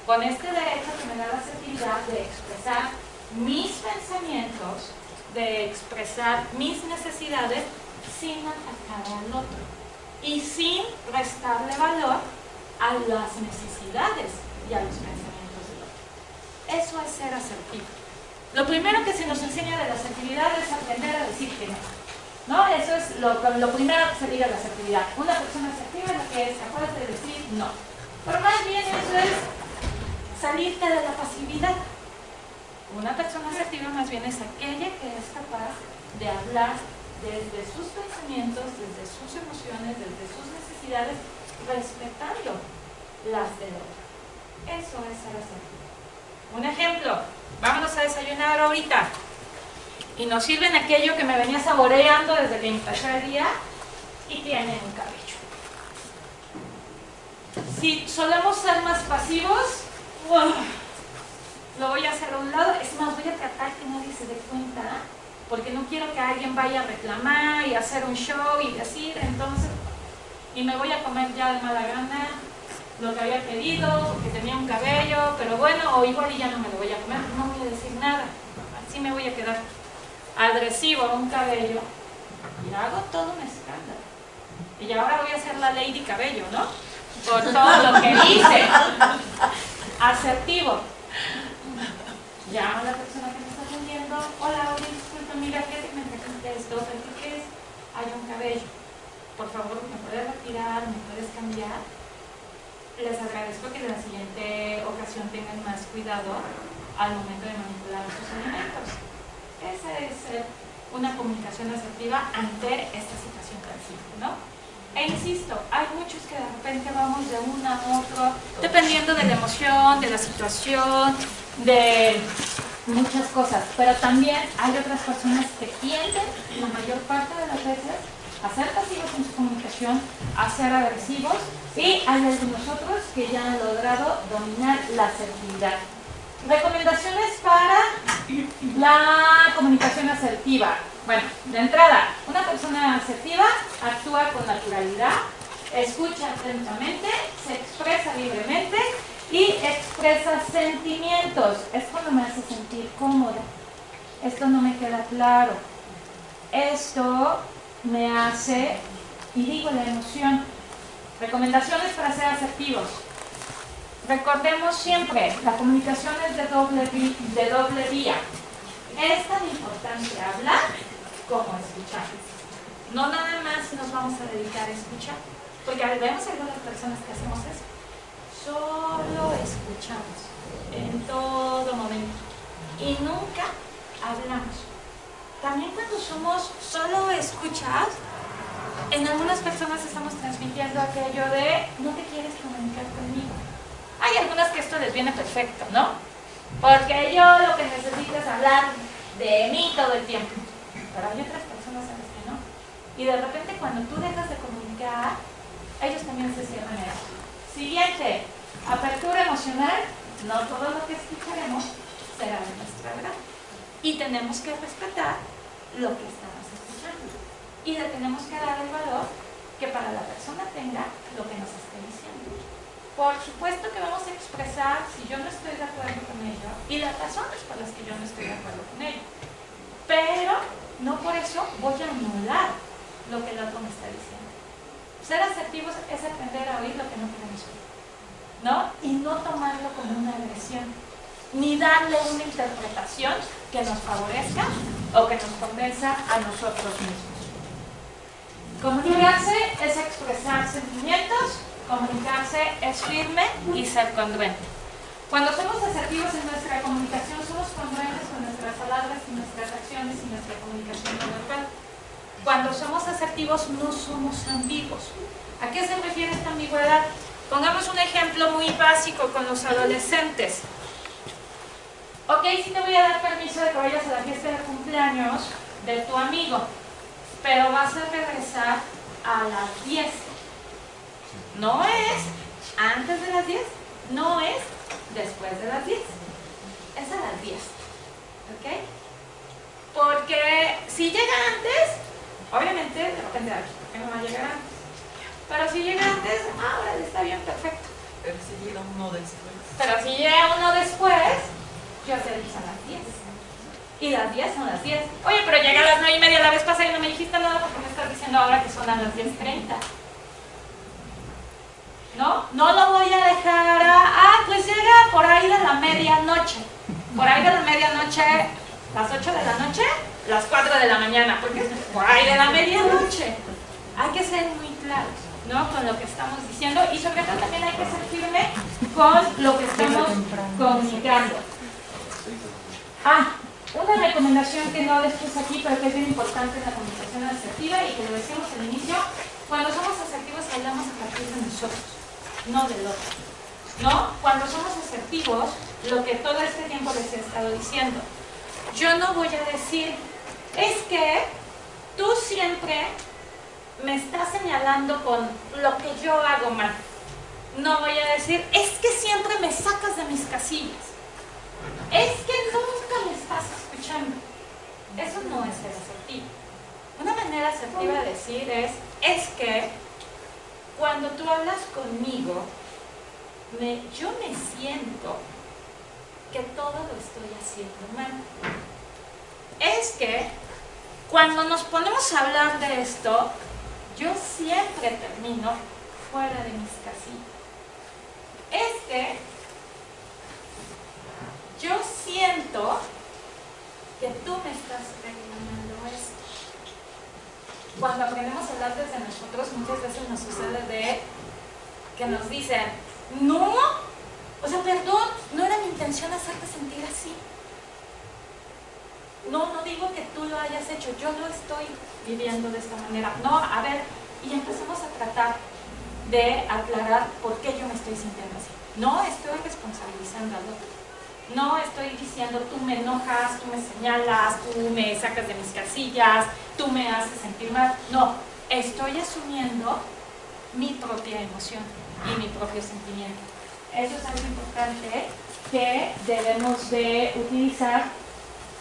Con este derecho que me da la asertividad de expresar mis pensamientos, de expresar mis necesidades sin atacar al otro y sin restarle valor a las necesidades y a los pensamientos del otro. Eso es ser asertivo. Lo primero que se nos enseña de la asertividad es aprender a decir que no. ¿No? Eso es lo primero que se diga de la asertividad. Una persona asertiva es la que es capaz de decir no. Pero más bien eso es salirte de la pasividad. Una persona asertiva más bien es aquella que es capaz de hablar desde sus pensamientos, desde sus emociones, desde sus necesidades, respetando las del otro. Eso es ser asertivo. Un ejemplo, vámonos a desayunar ahorita y nos sirven aquello que me venía saboreando desde que empecé el día y tienen un cabello. Si solemos ser más pasivos, lo voy a hacer a un lado. Es más, voy a tratar que nadie se dé cuenta, porque no quiero que alguien vaya a reclamar y hacer un show y decir, entonces, y me voy a comer ya de mala gana lo que había pedido, que tenía un cabello, pero bueno, o igual y ya no me lo voy a comer, no voy a decir nada, así me voy a quedar agresivo a un cabello y hago todo un escándalo. Y ahora voy a ser la Lady Cabello, ¿no? Por todo lo que hice. Asertivo. Llamo a la persona que me está atendiendo. Hola, oye, disculpa, mira, fíjate que me trajiste esto, ¿qué es? Hay un cabello. Por favor, ¿me puedes retirar? ¿Me puedes cambiar? Les agradezco que en la siguiente ocasión tengan más cuidado al momento de manipular sus alimentos. Esa es una comunicación asertiva ante esta situación tan simple, ¿no? E insisto, hay muchos que de repente vamos de uno a otro, dependiendo de la emoción, de la situación, de muchas cosas. Pero también hay otras personas que tienden, la mayor parte de las veces, a ser pasivos en su comunicación, a ser agresivos, y hay algunos otros que ya han logrado dominar la asertividad. Recomendaciones para la comunicación asertiva. Bueno, de entrada, una persona asertiva actúa con naturalidad, escucha atentamente, se expresa libremente y expresa sentimientos. Esto no me hace sentir cómoda, esto no me queda claro, esto me hace, y digo la emoción. Recomendaciones para ser asertivos. Recordemos siempre, la comunicación es de doble vía. Es tan importante hablar como escuchar. No nada más nos vamos a dedicar a escuchar, porque vemos algunas personas que hacemos eso. Solo escuchamos en todo momento y nunca hablamos. También cuando somos solo escuchas, en algunas personas estamos transmitiendo aquello de no te quieres comunicar conmigo. Hay algunas que esto les viene perfecto, ¿no? Porque yo lo que necesito es hablar de mí todo el tiempo. Pero hay otras personas a las que no. Y de repente cuando tú dejas de comunicar, ellos también se cierran eso. Siguiente, apertura emocional. No todo lo que escucharemos será de nuestra verdad. Y tenemos que respetar lo que estamos escuchando. Y le tenemos que dar el valor que para la persona tenga lo que nos esté diciendo. Por supuesto que vamos a expresar si yo no estoy de acuerdo con ello y las razones por las que yo no estoy de acuerdo con ello. Pero no por eso voy a anular lo que el otro me está diciendo. Ser asertivos es aprender a oír lo que no queremos oír, ¿no? Y no tomarlo como una agresión, ni darle una interpretación que nos favorezca o que nos convenza a nosotros mismos. Comunicarse es expresar sentimientos. Comunicarse es firme y ser congruente. Cuando somos asertivos en nuestra comunicación, somos congruentes con nuestras palabras y nuestras acciones y nuestra comunicación no verbal. Cuando somos asertivos, no somos ambiguos. ¿A qué se refiere esta ambigüedad? Pongamos un ejemplo muy básico con los adolescentes. Ok, sí te voy a dar permiso de que vayas a la fiesta de cumpleaños de tu amigo, pero vas a regresar a las 10. No es antes de las 10, no es después de las 10, es a las 10, ¿ok? Porque si llega antes, obviamente depende de aquí, porque no va a llegar antes. Pero si llega antes, ahora está bien, perfecto. Pero si llega uno después. Pero si llega uno después, yo te dije a las 10. Y las 10 son las 10. Oye, pero llega a las 9:30 la vez pasada y no me dijiste nada porque me estás diciendo ahora que son a las 10:30. ¿No? No lo voy a dejar a... pues llega por ahí de la medianoche. Por ahí de la medianoche, las 8 de la noche, las 4 de la mañana. Porque es por ahí de la medianoche. Hay que ser muy claros, ¿no? Con lo que estamos diciendo. Y sobre todo también hay que ser firme con lo que estamos comunicando. Una recomendación que no después aquí, pero que es bien importante en la comunicación asertiva y que lo decíamos al inicio, cuando somos asertivos hablamos a partir de nosotros, no del otro, ¿no? Cuando somos asertivos, lo que todo este tiempo les he estado diciendo, yo no voy a decir, es que tú siempre me estás señalando con lo que yo hago mal. No voy a decir, es que siempre me sacas de mis casillas. Es que nunca me estás escuchando. Eso no es ser asertivo. Una manera asertiva de decir es que cuando tú hablas conmigo, yo me siento que todo lo estoy haciendo mal. Es que cuando nos ponemos a hablar de esto, yo siempre termino fuera de mis casillas. Es que yo siento que tú me estás reclamando esto. Cuando aprendemos a hablar desde nosotros, muchas veces nos sucede de que nos dicen, no, o sea, perdón, no era mi intención hacerte sentir así. No digo que tú lo hayas hecho, yo lo estoy viviendo de esta manera. No, a ver, y empecemos a tratar de aclarar por qué yo me estoy sintiendo así. No estoy responsabilizando al otro. No estoy diciendo tú me enojas, tú me señalas, tú me sacas de mis casillas, tú me haces sentir mal. No, estoy asumiendo mi propia emoción y mi propio sentimiento. Eso es algo importante que debemos de utilizar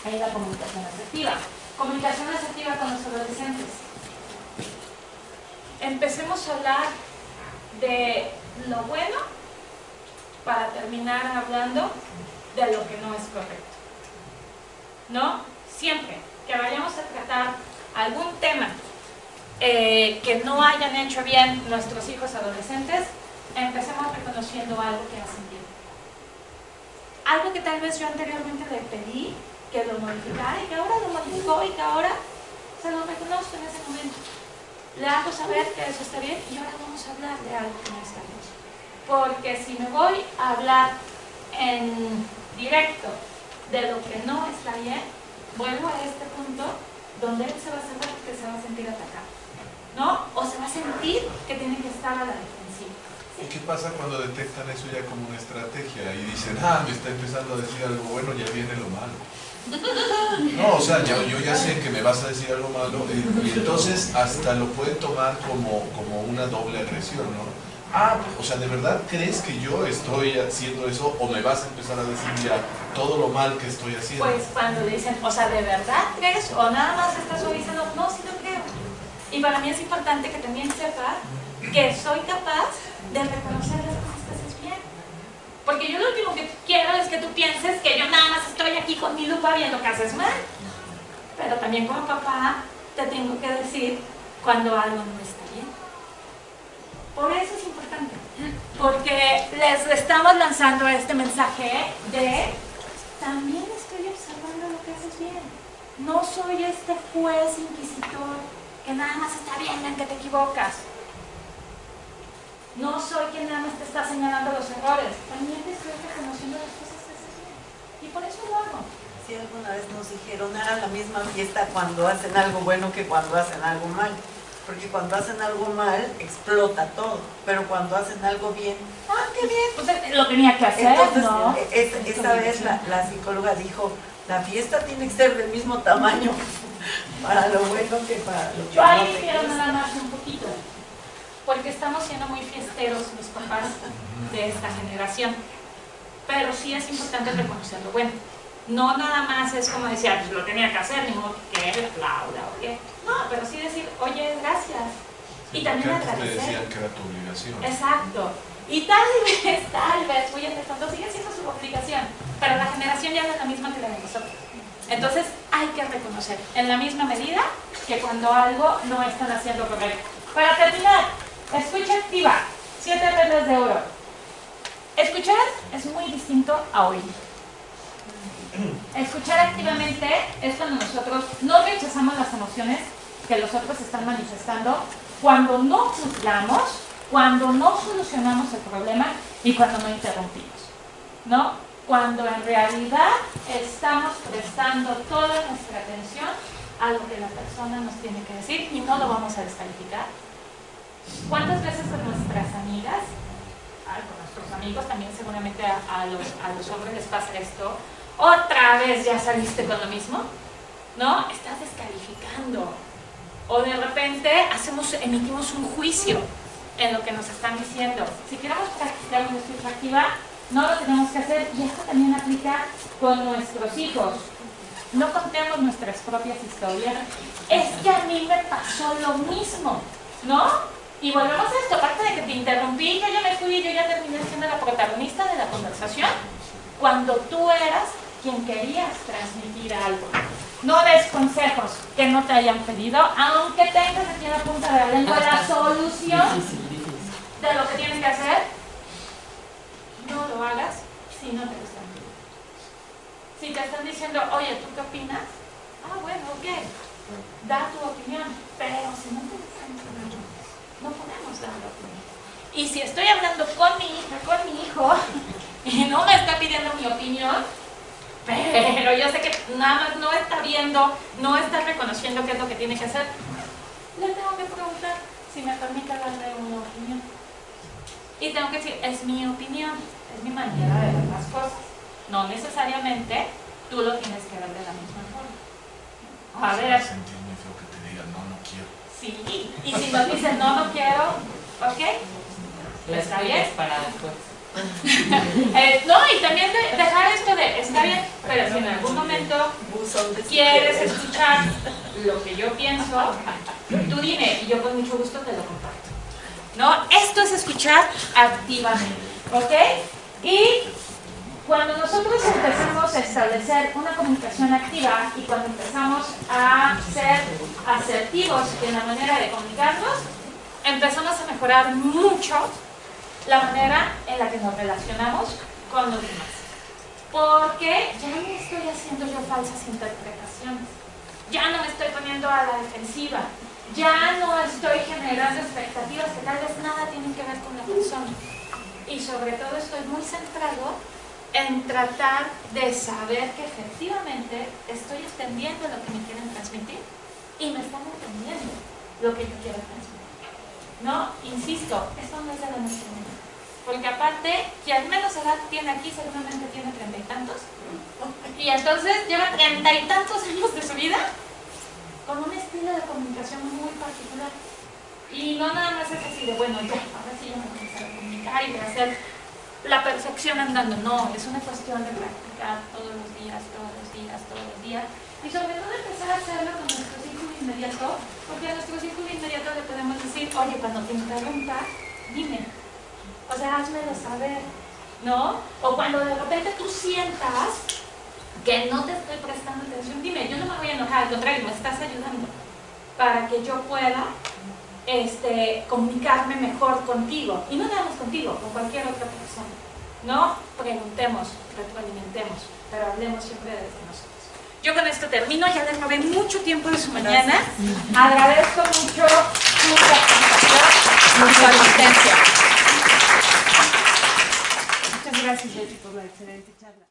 en la comunicación asertiva. Comunicación asertiva con los adolescentes. Empecemos a hablar de lo bueno para terminar hablando de lo que no es correcto. ¿No? Siempre que vayamos a tratar algún tema que no hayan hecho bien nuestros hijos adolescentes, empecemos reconociendo algo que hacen bien. Algo que tal vez yo anteriormente le pedí que lo modificara y que ahora lo modificó y que ahora se lo reconozco en ese momento. Le hago saber que eso está bien y ahora vamos a hablar de algo que no está bien. Porque si me voy a hablar en directo de lo que no está bien, vuelvo a este punto donde él se va a cerrar porque se va a sentir atacado, ¿no? O se va a sentir que tiene que estar a la defensiva. ¿Y qué pasa cuando detectan eso ya como una estrategia y dicen, ah, me está empezando a decir algo bueno, ya viene lo malo? No, o sea, yo ya sé que me vas a decir algo malo y entonces hasta lo pueden tomar como una doble agresión, ¿no? Ah, o sea, ¿de verdad crees que yo estoy haciendo eso o me vas a empezar a decir ya todo lo mal que estoy haciendo? Pues cuando le dicen, o sea, ¿de verdad crees o nada más estás suavizando? No, sí lo creo. Y para mí es importante que también sepa que soy capaz de reconocer las cosas que haces bien. Porque yo lo último que quiero es que tú pienses que yo nada más estoy aquí con mi lupa viendo que haces mal. Pero también como papá te tengo que decir cuando algo no está bien. Por eso es importante. Porque les estamos lanzando este mensaje de también estoy observando lo que haces bien. No soy este juez inquisitor que nada más está viendo en que te equivocas. No soy quien nada más te está señalando los errores. También te estoy reconociendo las cosas que haces bien. Y por eso lo hago. Sí, alguna vez nos dijeron, hagan la misma fiesta cuando hacen algo bueno que cuando hacen algo mal. Porque cuando hacen algo mal, explota todo. Pero cuando hacen algo bien, ¡ah, qué bien! Pues lo tenía que hacer, entonces, ¿no? Esta vez la psicóloga dijo, la fiesta tiene que ser del mismo tamaño para lo bueno que para lo que Yo ahí no. quiero nada más un poquito. Porque estamos siendo muy fiesteros los papás de esta generación. Pero sí es importante reconocer lo bueno. No nada más es como decir, pues lo tenía que hacer, ni modo que le aplauda o qué. No, pero sí decir, oye, gracias. Y también Porque antes te agradecer. decían que era tu obligación. Exacto. Y tal vez, muy empezando, sigue siendo su obligación. Pero la generación ya no es la misma que la de nosotros. Entonces hay que reconocer en la misma medida que cuando algo no están haciendo correcto. Para terminar, escucha activa, 7 reglas de oro. Escuchar es muy distinto a oír. Escuchar activamente es cuando nosotros no rechazamos las emociones que los otros están manifestando, cuando no juzgamos, cuando no solucionamos el problema y cuando no interrumpimos, ¿no? Cuando en realidad estamos prestando toda nuestra atención a lo que la persona nos tiene que decir y no lo vamos a descalificar. ¿Cuántas veces con nuestras amigas, con nuestros amigos también seguramente a los hombres les pasa esto? Otra vez ya saliste con lo mismo, ¿no? Estás descalificando. O de repente emitimos un juicio en lo que nos están diciendo. Si queremos practicar una escucha activa, no lo tenemos que hacer, y esto también aplica con nuestros hijos. No contemos nuestras propias historias. Es que a mí me pasó lo mismo, ¿no? Y volvemos a esto, aparte de que te interrumpí, yo ya me fui, yo ya terminé siendo la protagonista de la conversación, cuando tú eras quien querías transmitir algo. No des consejos que no te hayan pedido, aunque tengas aquí en la punta de la lengua la solución de lo que tienes que hacer. No lo hagas si no te lo están pidiendo. Si te están diciendo, oye, ¿tú qué opinas? Ah, bueno, ok, da tu opinión, pero si no te lo están pidiendo, no podemos dar la opinión. Y si estoy hablando con mi hija, con mi hijo, y no me está pidiendo mi opinión, pero yo sé que nada más no está viendo, no está reconociendo qué es lo que tiene que hacer, le tengo que preguntar si me permite darle una opinión. Y tengo que decir, es mi opinión, es mi manera de ver las cosas. No necesariamente tú lo tienes que ver de la misma forma. A ver. Sentir muy feo que te digan, no, no quiero. Sí, y si nos dicen, no, no quiero, ¿ok? Está bien. Para después. No, y también dejar esto de, está bien, pero si en algún momento quieres escuchar lo que yo pienso, tú dime, y yo con mucho gusto te lo comparto. ¿No? Esto es escuchar activamente, ¿ok? Y cuando nosotros empezamos a establecer una comunicación activa y cuando empezamos a ser asertivos en la manera de comunicarnos, empezamos a mejorar mucho la manera en la que nos relacionamos con los demás. Porque ya no estoy haciendo yo falsas interpretaciones, ya no me estoy poniendo a la defensiva, ya no estoy generando expectativas que tal vez nada tienen que ver con la persona. Y sobre todo estoy muy centrado en tratar de saber que efectivamente estoy entendiendo lo que me quieren transmitir y me están entendiendo lo que yo quiero transmitir. No, insisto, esto no es de la noche a la mañana. Porque aparte, quien menos edad tiene aquí seguramente tiene 30 y tantos. Y entonces lleva 30 y tantos años de su vida con un estilo de comunicación muy particular. Y no nada más es así de, bueno, ya, ahora sí ya me comencé a comunicar y de hacer la perfección andando. No, es una cuestión de practicar todos los días, todos los días, todos los días. Y sobre todo empezar a hacerlo con nuestro círculo inmediato, porque a nuestro círculo inmediato le podemos decir, oye, cuando te interrumpa, dime. O sea, házmelo saber, ¿no? O cuando de repente tú sientas que no te estoy prestando atención, dime, yo no me voy a enojar, al contrario, me estás ayudando para que yo pueda comunicarme mejor contigo. Y no nada más contigo, con cualquier otra persona. No preguntemos, retroalimentemos, pero hablemos siempre desde nosotros. Yo con esto termino, ya les robé mucho tiempo de su mañana. Agradezco mucho su participación y su asistencia. Muchas gracias, Betty, por la excelente charla.